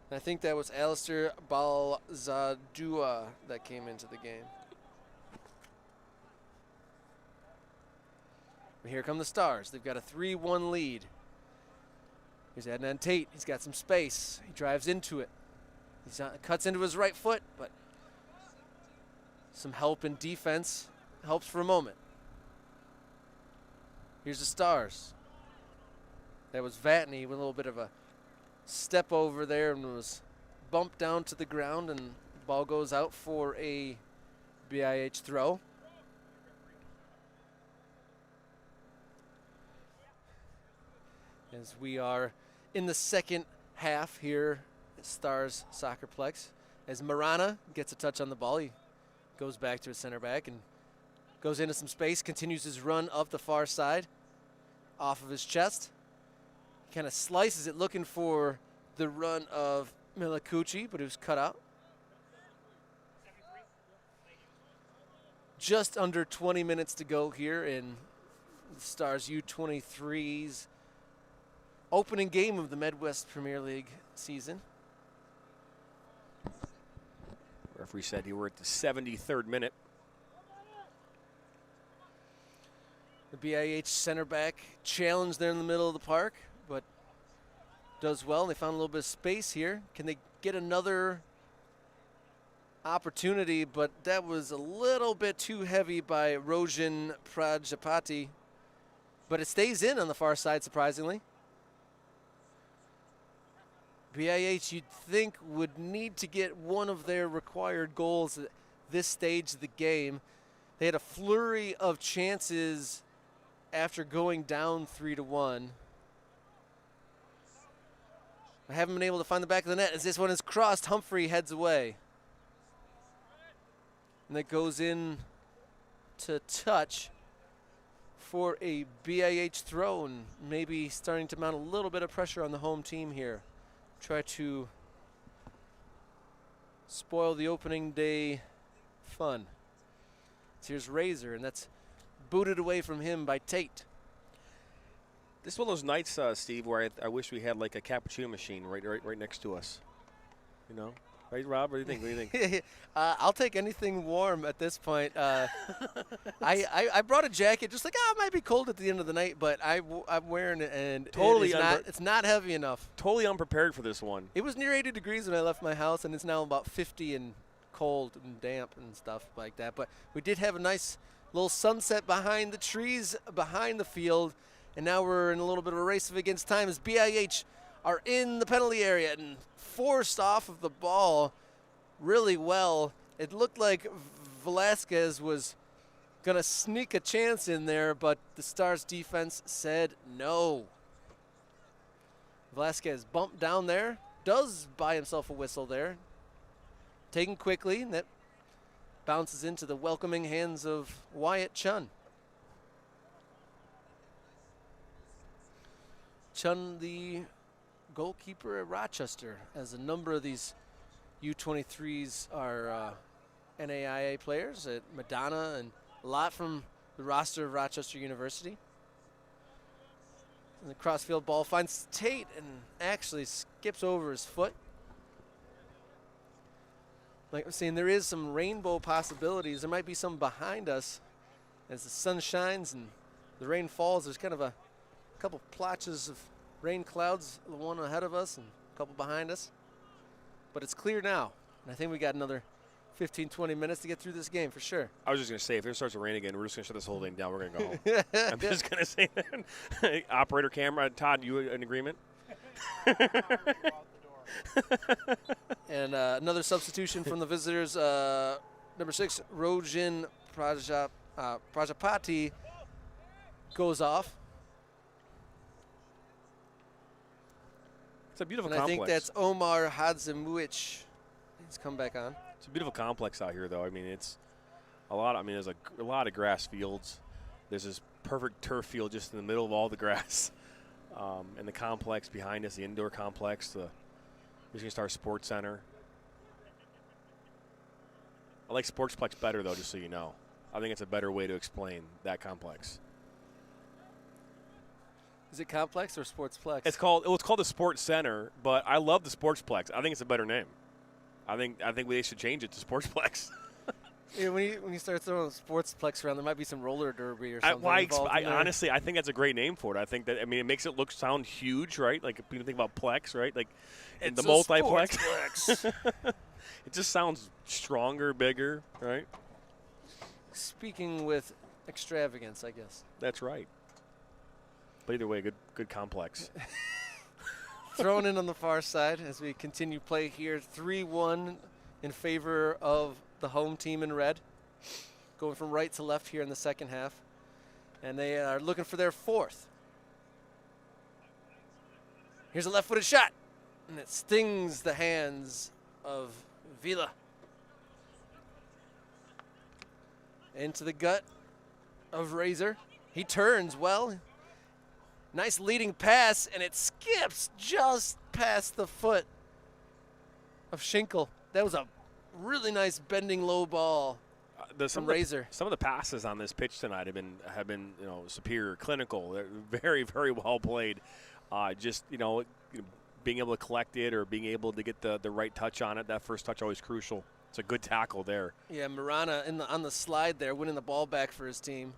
And I think that was Alistair Balzadua that came into the game. But here come the Stars. They've got a 3-1 lead. Here's Adnan Tate. He's got some space. He drives into it. He cuts into his right foot, but some help in defense helps for a moment. Here's the Stars. That was Vatney with a little bit of a step over there and was bumped down to the ground, and the ball goes out for a BIH throw. As we are in the second half here at Stars Soccerplex, As Marana gets a touch on the ball, he goes back to his center back and goes into some space, continues his run up the far side, off of his chest. Kind of slices it, looking for the run of Melakuchi, but it was cut out. Just under 20 minutes to go here in the Stars U23's opening game of the Midwest Premier League season. Referee said you were at the 73rd minute. The BIH center back challenged there in the middle of the park, but does well. They found a little bit of space here. Can they get another opportunity? But that was a little bit too heavy by Rojan Prajapati. But it stays in on the far side, surprisingly. BIH, you'd think, would need to get one of their required goals at this stage of the game. They had a flurry of chances after going down 3-1. I haven't been able to find the back of the net as this one is crossed. Humphrey heads away. And that goes in to touch for a BIH throw, and maybe starting to mount a little bit of pressure on the home team here. Try to spoil the opening day fun. So here's Razor, and that's booted away from him by Tate. This is one of those nights, Steve, where I wish we had like a cappuccino machine right next to us. You know, right, Rob? What do you think? I'll take anything warm at this point. I brought a jacket, just like it might be cold at the end of the night, but I'm wearing it, and totally it's not heavy enough. Totally unprepared for this one. It was near 80 degrees when I left my house, and it's now about 50 and cold and damp and stuff like that. But we did have a nice little sunset behind the trees, behind the field, and now we're in a little bit of a race against time as BIH are in the penalty area and forced off of the ball really well. It looked like Velasquez was going to sneak a chance in there, but the Stars defense said no. Velasquez bumped down there, does buy himself a whistle there. Taken quickly, and that bounces into the welcoming hands of Wyatt Chun. Chun, the goalkeeper at Rochester, as a number of these U23s are NAIA players at Madonna, and a lot from the roster of Rochester University. And the crossfield ball finds Tate and actually skips over his foot. Like I'm saying, there is some rainbow possibilities. There might be some behind us as the sun shines and the rain falls. There's kind of a couple plotches of rain clouds, the one ahead of us and a couple behind us. But it's clear now, and I think we got another 15, 20 minutes to get through this game for sure. I was just going to say, if it starts to rain again, we're just going to shut this whole thing down. We're going to go home. I'm just going to say that. Operator camera, Todd, you in agreement? And another substitution from the visitors, number 6, Rojan Prajapati goes off. It's a beautiful and complex. I think that's Omar Hadzimuich. He's come back on. It's a beautiful complex out here, though. I mean, it's a lot. I mean, there's a lot of grass fields. There's this perfect turf field just in the middle of all the grass. And the complex behind us, the indoor complex, the Michigan Star Sports Center. I like Sportsplex better, though, just so you know. I think it's a better way to explain that complex. Is it complex or Sportsplex? It's called the Sports Center, but I love the Sportsplex. I think it's a better name. I think they should change it to Sportsplex. Yeah, when you start throwing Sportsplex around, there might be some roller derby or something. Honestly, I think that's a great name for it. I think that it makes it sound huge, right? Like people think about Plex, right? Like it's the multiplex. It just sounds stronger, bigger, right? Speaking with extravagance, I guess. That's right. But either way, good complex. Thrown in on the far side as we continue play here. 3-1 in favor of the home team in red. Going from right to left here in the second half. And they are looking for their fourth. Here's a left-footed shot. And it stings the hands of Vila. Into the gut of Razor. He turns well. Nice leading pass, and it skips just past the foot of Shinkle. That was a really nice bending low ball from Razor. Some of the passes on this pitch tonight have been superior, clinical. They're very, very well played. Just being able to collect it or being able to get the right touch on it. That first touch always crucial. It's a good tackle there. Yeah, Marana on the slide there, winning the ball back for his team.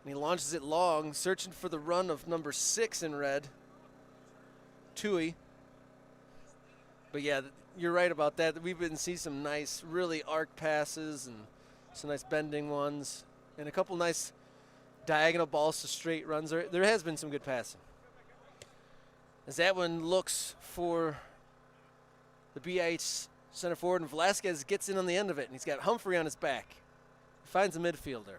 And he launches it long, searching for the run of number 6 in red, Tui. But yeah, you're right about that. We've been seeing some nice, really arc passes and some nice bending ones, and a couple nice diagonal balls to straight runs. There has been some good passing. As that one looks for the BIH center forward, and Velasquez gets in on the end of it, and he's got Humphrey on his back. He finds a midfielder.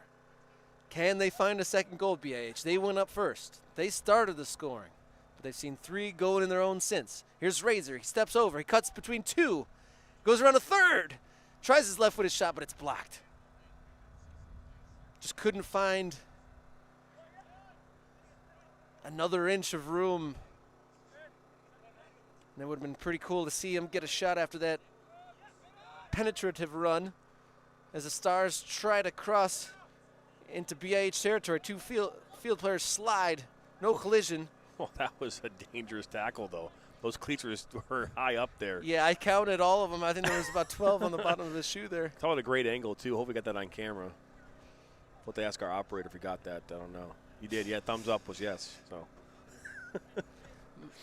Can they find a second goal, BIH? They went up first. They started the scoring, but they've seen 3 going in their own since. Here's Razor. He steps over. He cuts between 2. Goes around a third. Tries his left-footed shot, but it's blocked. Just couldn't find another inch of room. And it would have been pretty cool to see him get a shot after that penetrative run as the Stars try to cross into BIH territory. 2 field players slide, no collision. Well, that was a dangerous tackle, though. Those cleats were high up there. Yeah, I counted all of them. I think there was about 12 on the bottom of his shoe there. Talking about a great angle, too. Hope we got that on camera. We'll have to ask our operator if we got that. I don't know. You did, yeah. Thumbs up was yes. So.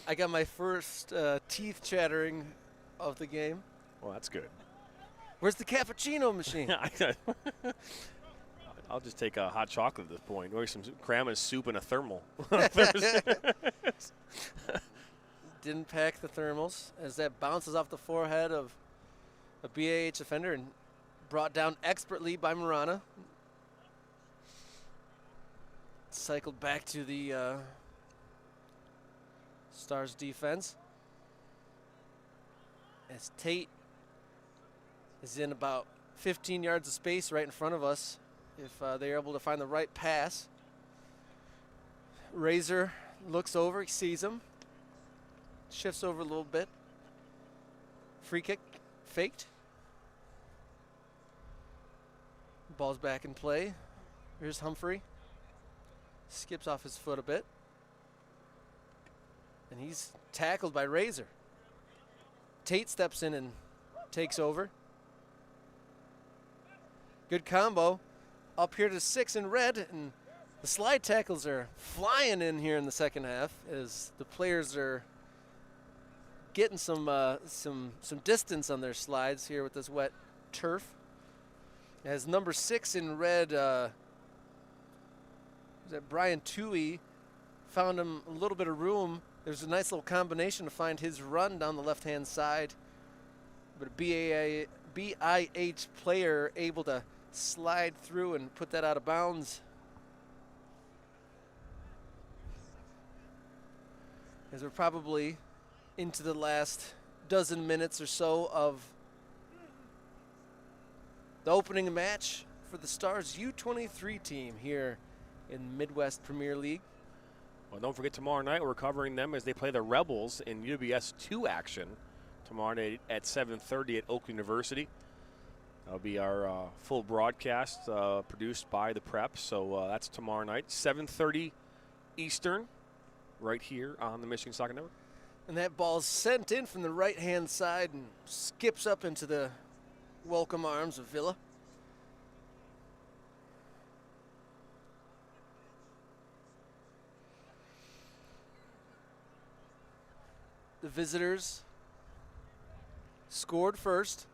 I got my first teeth chattering of the game. Well, that's good. Where's the cappuccino machine? I'll just take a hot chocolate at this point, or some cram and soup in a thermal. Didn't pack the thermals as that bounces off the forehead of a BIH defender and brought down expertly by Marana. Cycled back to the Stars defense as Tate is in about 15 yards of space right in front of us if they're able to find the right pass. Razor looks over, he sees him, shifts over a little bit. Free kick faked. Ball's back in play. Here's Humphrey. Skips off his foot a bit. And he's tackled by Razor. Tate steps in and takes over. Good combo. Up here to 6 in red, and the slide tackles are flying in here in the second half as the players are getting some distance on their slides here with this wet turf. As number 6 in red, was that Brian Tui, found him a little bit of room. There's a nice little combination to find his run down the left-hand side. But a BIH player able to slide through and put that out of bounds. As we're probably into the last dozen minutes or so of the opening match for the Stars U23 team here in Midwest Premier League. Well, don't forget tomorrow night we're covering them as they play the Rebels in UWS 2 action tomorrow night at 7:30 at Oak University. That'll be our full broadcast produced by the Prep. So that's tomorrow night, 7:30 Eastern, right here on the Michigan Soccer Network. And that ball's sent in from the right-hand side and skips up into the welcome arms of Villa. The visitors scored first,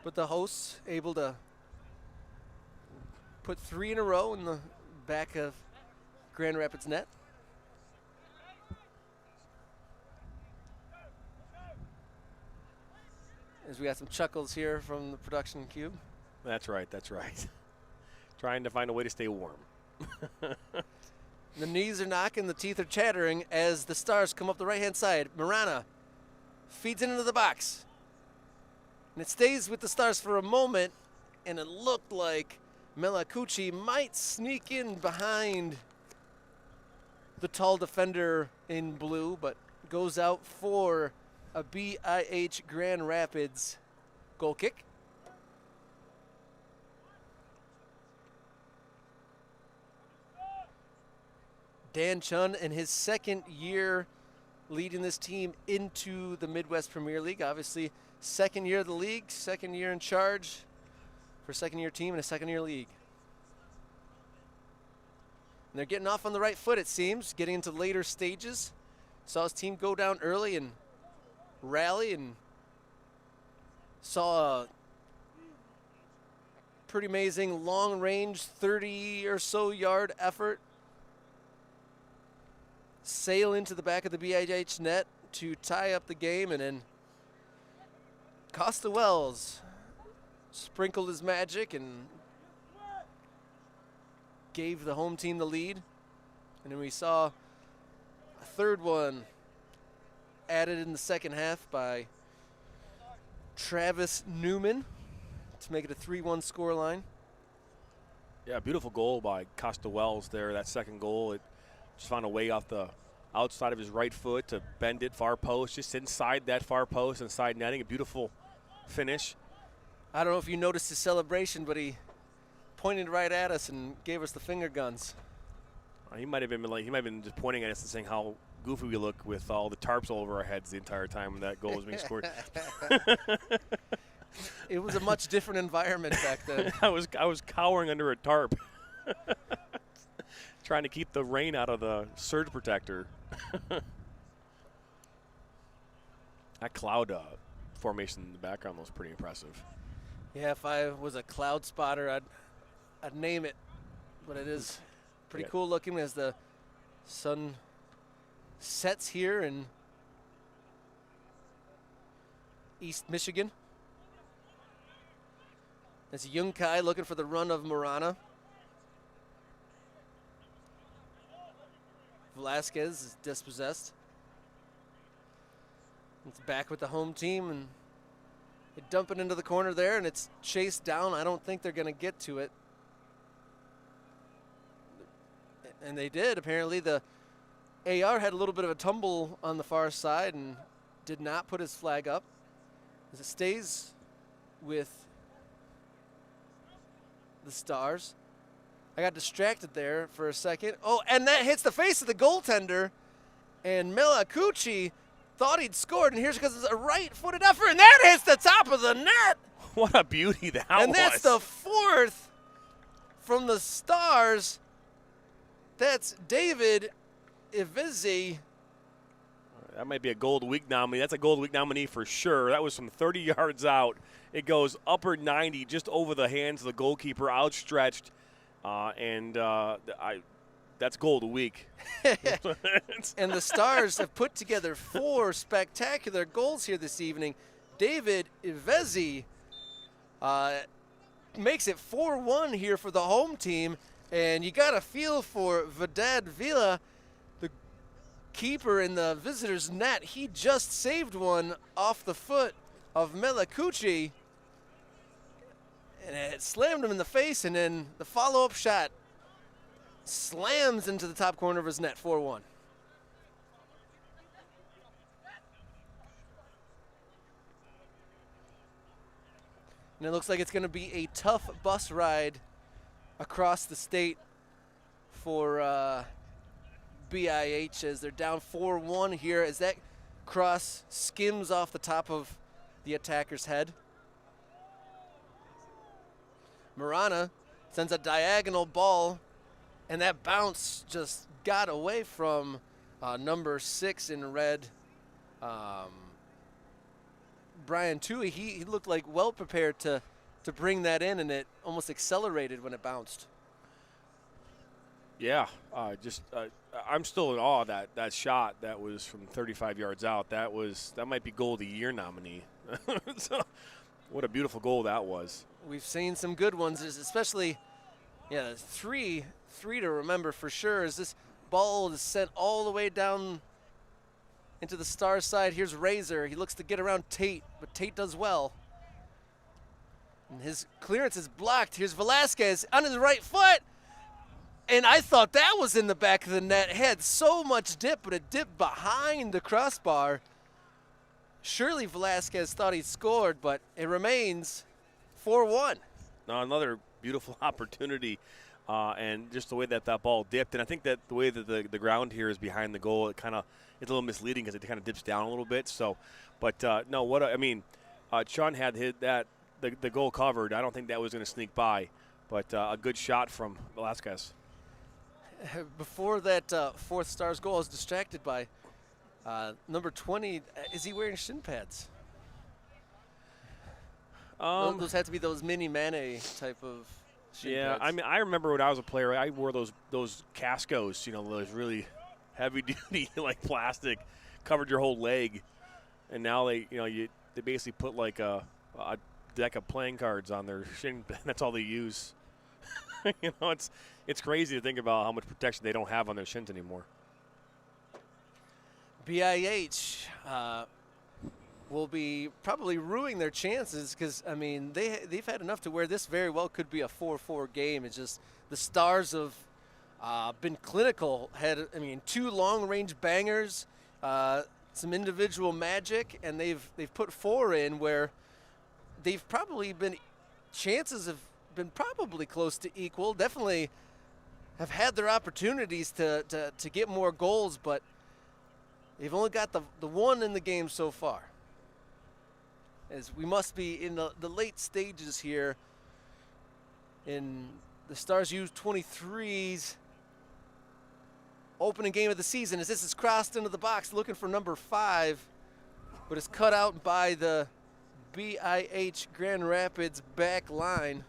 but the hosts able to put 3 in a row in the back of Grand Rapids net. As we got some chuckles here from the production cube. That's right, that's right. Trying to find a way to stay warm. The knees are knocking, the teeth are chattering as the Stars come up the right-hand side. Marana feeds it into the box. And it stays with the Stars for a moment, and it looked like Melakuchi might sneak in behind the tall defender in blue, but goes out for a BIH Grand Rapids goal kick. Dan Chun in his second year leading this team into the Midwest Premier League. Obviously, second year of the league, second year in charge for a second-year team and a second-year league. And they're getting off on the right foot, it seems, getting into later stages. Saw his team go down early and rally, and saw a pretty amazing long-range 30 or so yard effort sail into the back of the BIH net to tie up the game, and then Costa Wells sprinkled his magic and gave the home team the lead. And then we saw a third one added in the second half by Travis Newman to make it a 3-1 scoreline. Yeah, beautiful goal by Costa Wells there. That second goal, it just found a way off the outside of his right foot to bend it far post, just inside that far post, inside netting. A beautiful finish. I don't know if you noticed his celebration, but he pointed right at us and gave us the finger guns. He might have been just pointing at us and saying how goofy we look with all the tarps all over our heads the entire time when that goal was being scored. It was a much different environment back then. I was cowering under a tarp, trying to keep the rain out of the surge protector. That cloud formation in the background was pretty impressive. Yeah, if I was a cloud spotter, I'd name it. But it is pretty cool looking as the sun sets here in East Michigan. That's Yunkai looking for the run of Marana. Velasquez is dispossessed. It's back with the home team, and they dump it into the corner there, and it's chased down. I don't think they're going to get to it. And they did. Apparently the AR had a little bit of a tumble on the far side and did not put his flag up. As it stays with the Stars. I got distracted there for a second. Oh, and that hits the face of the goaltender. And Melakuchi thought he'd scored, and here's because it's a right-footed effort, and that hits the top of the net. What a beauty that was. And that's the fourth from the Stars. That's David Ivizi. That might be a Gold Week nominee. That's a Gold Week nominee for sure. That was from 30 yards out. It goes upper 90, just over the hands of the goalkeeper, outstretched. That's Gold Week. And the Stars have put together 4 spectacular goals here this evening. David Ivizi makes it 4-1 here for the home team. And you got a feel for Vedad Vila, the keeper in the visitors' net. He just saved one off the foot of Melakuchi. And it slammed him in the face, and then the follow-up shot slams into the top corner of his net, 4-1. And it looks like it's going to be a tough bus ride across the state for BIH as they're down 4-1 here as that cross skims off the top of the attacker's head. Marana sends a diagonal ball, and that bounce just got away from number 6 in red, Brian Tui. He looked like well prepared to bring that in, and it almost accelerated when it bounced. Yeah, I'm still in awe of that shot that was from 35 yards out. That might be Goal of the Year nominee. So, what a beautiful goal that was. We've seen some good ones, especially, three to remember for sure as this ball is sent all the way down into the Star side. Here's Razor. He looks to get around Tate, but Tate does well. And his clearance is blocked. Here's Velasquez on his right foot. And I thought that was in the back of the net. It had so much dip, but it dipped behind the crossbar. Surely Velasquez thought he scored, but it remains 4-1. Now another beautiful opportunity, and just the way that ball dipped. And I think that the way that the ground here is behind the goal, it's a little misleading because it kind of dips down a little bit. So, but no, Chun had hit that the goal covered. I don't think that was going to sneak by, but a good shot from Velasquez. Before that fourth Stars goal, I was distracted by number 20. Is he wearing shin pads? Those had to be those mini Mane type of shin pads. I mean, I remember when I was a player, I wore those Cascos, those really heavy duty like plastic, covered your whole leg, and now they basically put like a deck of playing cards on their shin. That's all they use. It's crazy to think about how much protection they don't have on their shins anymore. BIH will be probably ruining their chances because, I mean, they've had enough to where this very well could be a 4-4 game. It's just the Stars have been clinical. Had, 2 long-range bangers, some individual magic, and they've put 4 in where they've probably been – chances have been probably close to equal. Definitely have had their opportunities to get more goals, but they've only got the one in the game so far. As we must be in the late stages here in the Stars U23's opening game of the season, as this is crossed into the box looking for number 5, but it's cut out by the BIH Grand Rapids back line.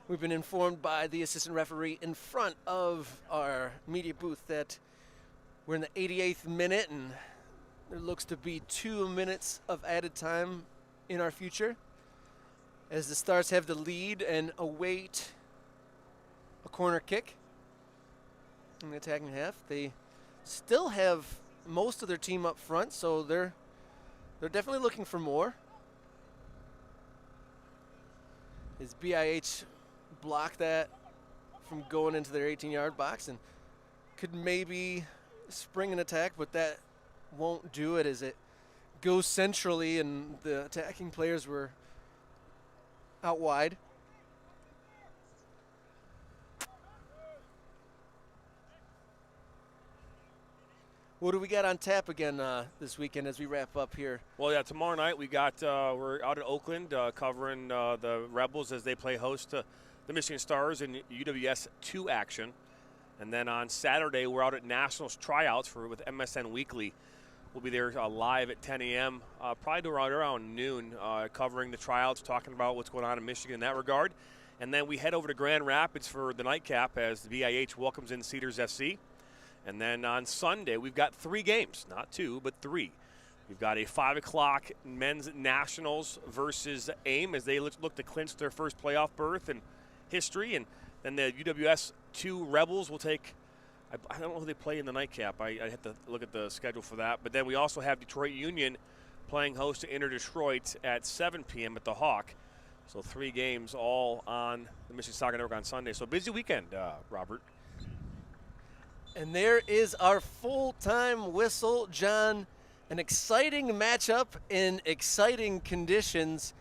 We've been informed by the assistant referee in front of our media booth that we're in the 88th minute and there looks to be 2 minutes of added time in our future as the Stars have the lead and await a corner kick in the attacking half. They still have most of their team up front, so they're definitely looking for more. Is BIH block that from going into their 18-yard box and could maybe spring an attack, but that won't do it as it goes centrally and the attacking players were out wide. What do we got on tap again this weekend as we wrap up here? Well, yeah, tomorrow night we got we're out in Oakland covering the Rebels as they play host to the Michigan Stars in UWS 2 action. And then on Saturday, we're out at Nationals tryouts with MSN Weekly. We'll be there live at 10 a.m., probably around noon, covering the tryouts, talking about what's going on in Michigan in that regard. And then we head over to Grand Rapids for the nightcap as the BIH welcomes in Cedars FC. And then on Sunday, we've got 3 games, not 2, but 3. We've got a 5 o'clock men's nationals versus AIM as they look to clinch their first playoff berth in history. And then the UWS 2 Rebels will take, I don't know who they play in the nightcap. I have to look at the schedule for that. But then we also have Detroit Union playing host to Inter Detroit at 7 p.m. at the Hawk. So 3 games all on the Michigan Soccer Network on Sunday. So busy weekend, Robert. And there is our full-time whistle, John. An exciting matchup in exciting conditions.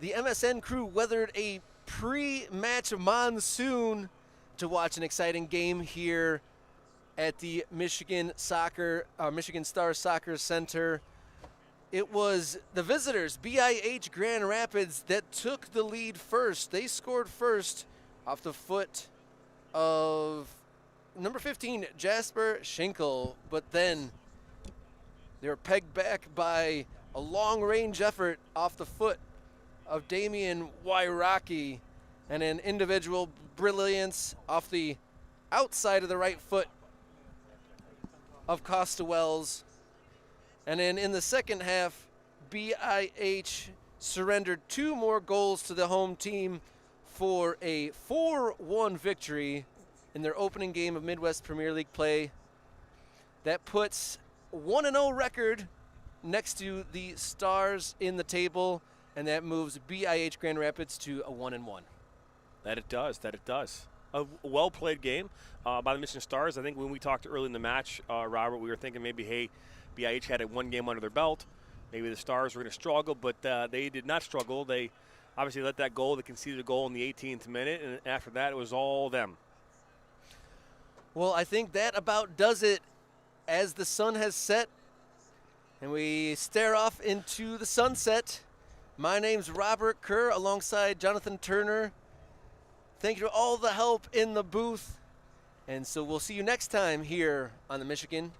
The MSN crew weathered a pre-match monsoon to watch an exciting game here at the Michigan Stars Soccer Center. It was the visitors, BIH Grand Rapids, that took the lead first. They scored first off the foot of number 15, Jasper Shinkle, but then they were pegged back by a long-range effort off the foot of Damian Wairaki and an individual brilliance off the outside of the right foot of Costa Wells. And then in the second half, BIH surrendered 2 more goals to the home team, for a 4-1 victory in their opening game of Midwest Premier League play. That puts 1-0 record next to the Stars in the table, and that moves BIH Grand Rapids to a 1-1. That it does. A well-played game by the Mission Stars. I think when we talked early in the match, Robert, we were thinking maybe, hey, BIH had one game under their belt. Maybe the Stars were going to struggle, but they did not struggle. They obviously let that goal. They conceded a goal in the 18th minute, and after that, it was all them. Well, I think that about does it as the sun has set and we stare off into the sunset. My name's Robert Kerr alongside Jonathan Turner. Thank you to all the help in the booth. And so we'll see you next time here on the Michigan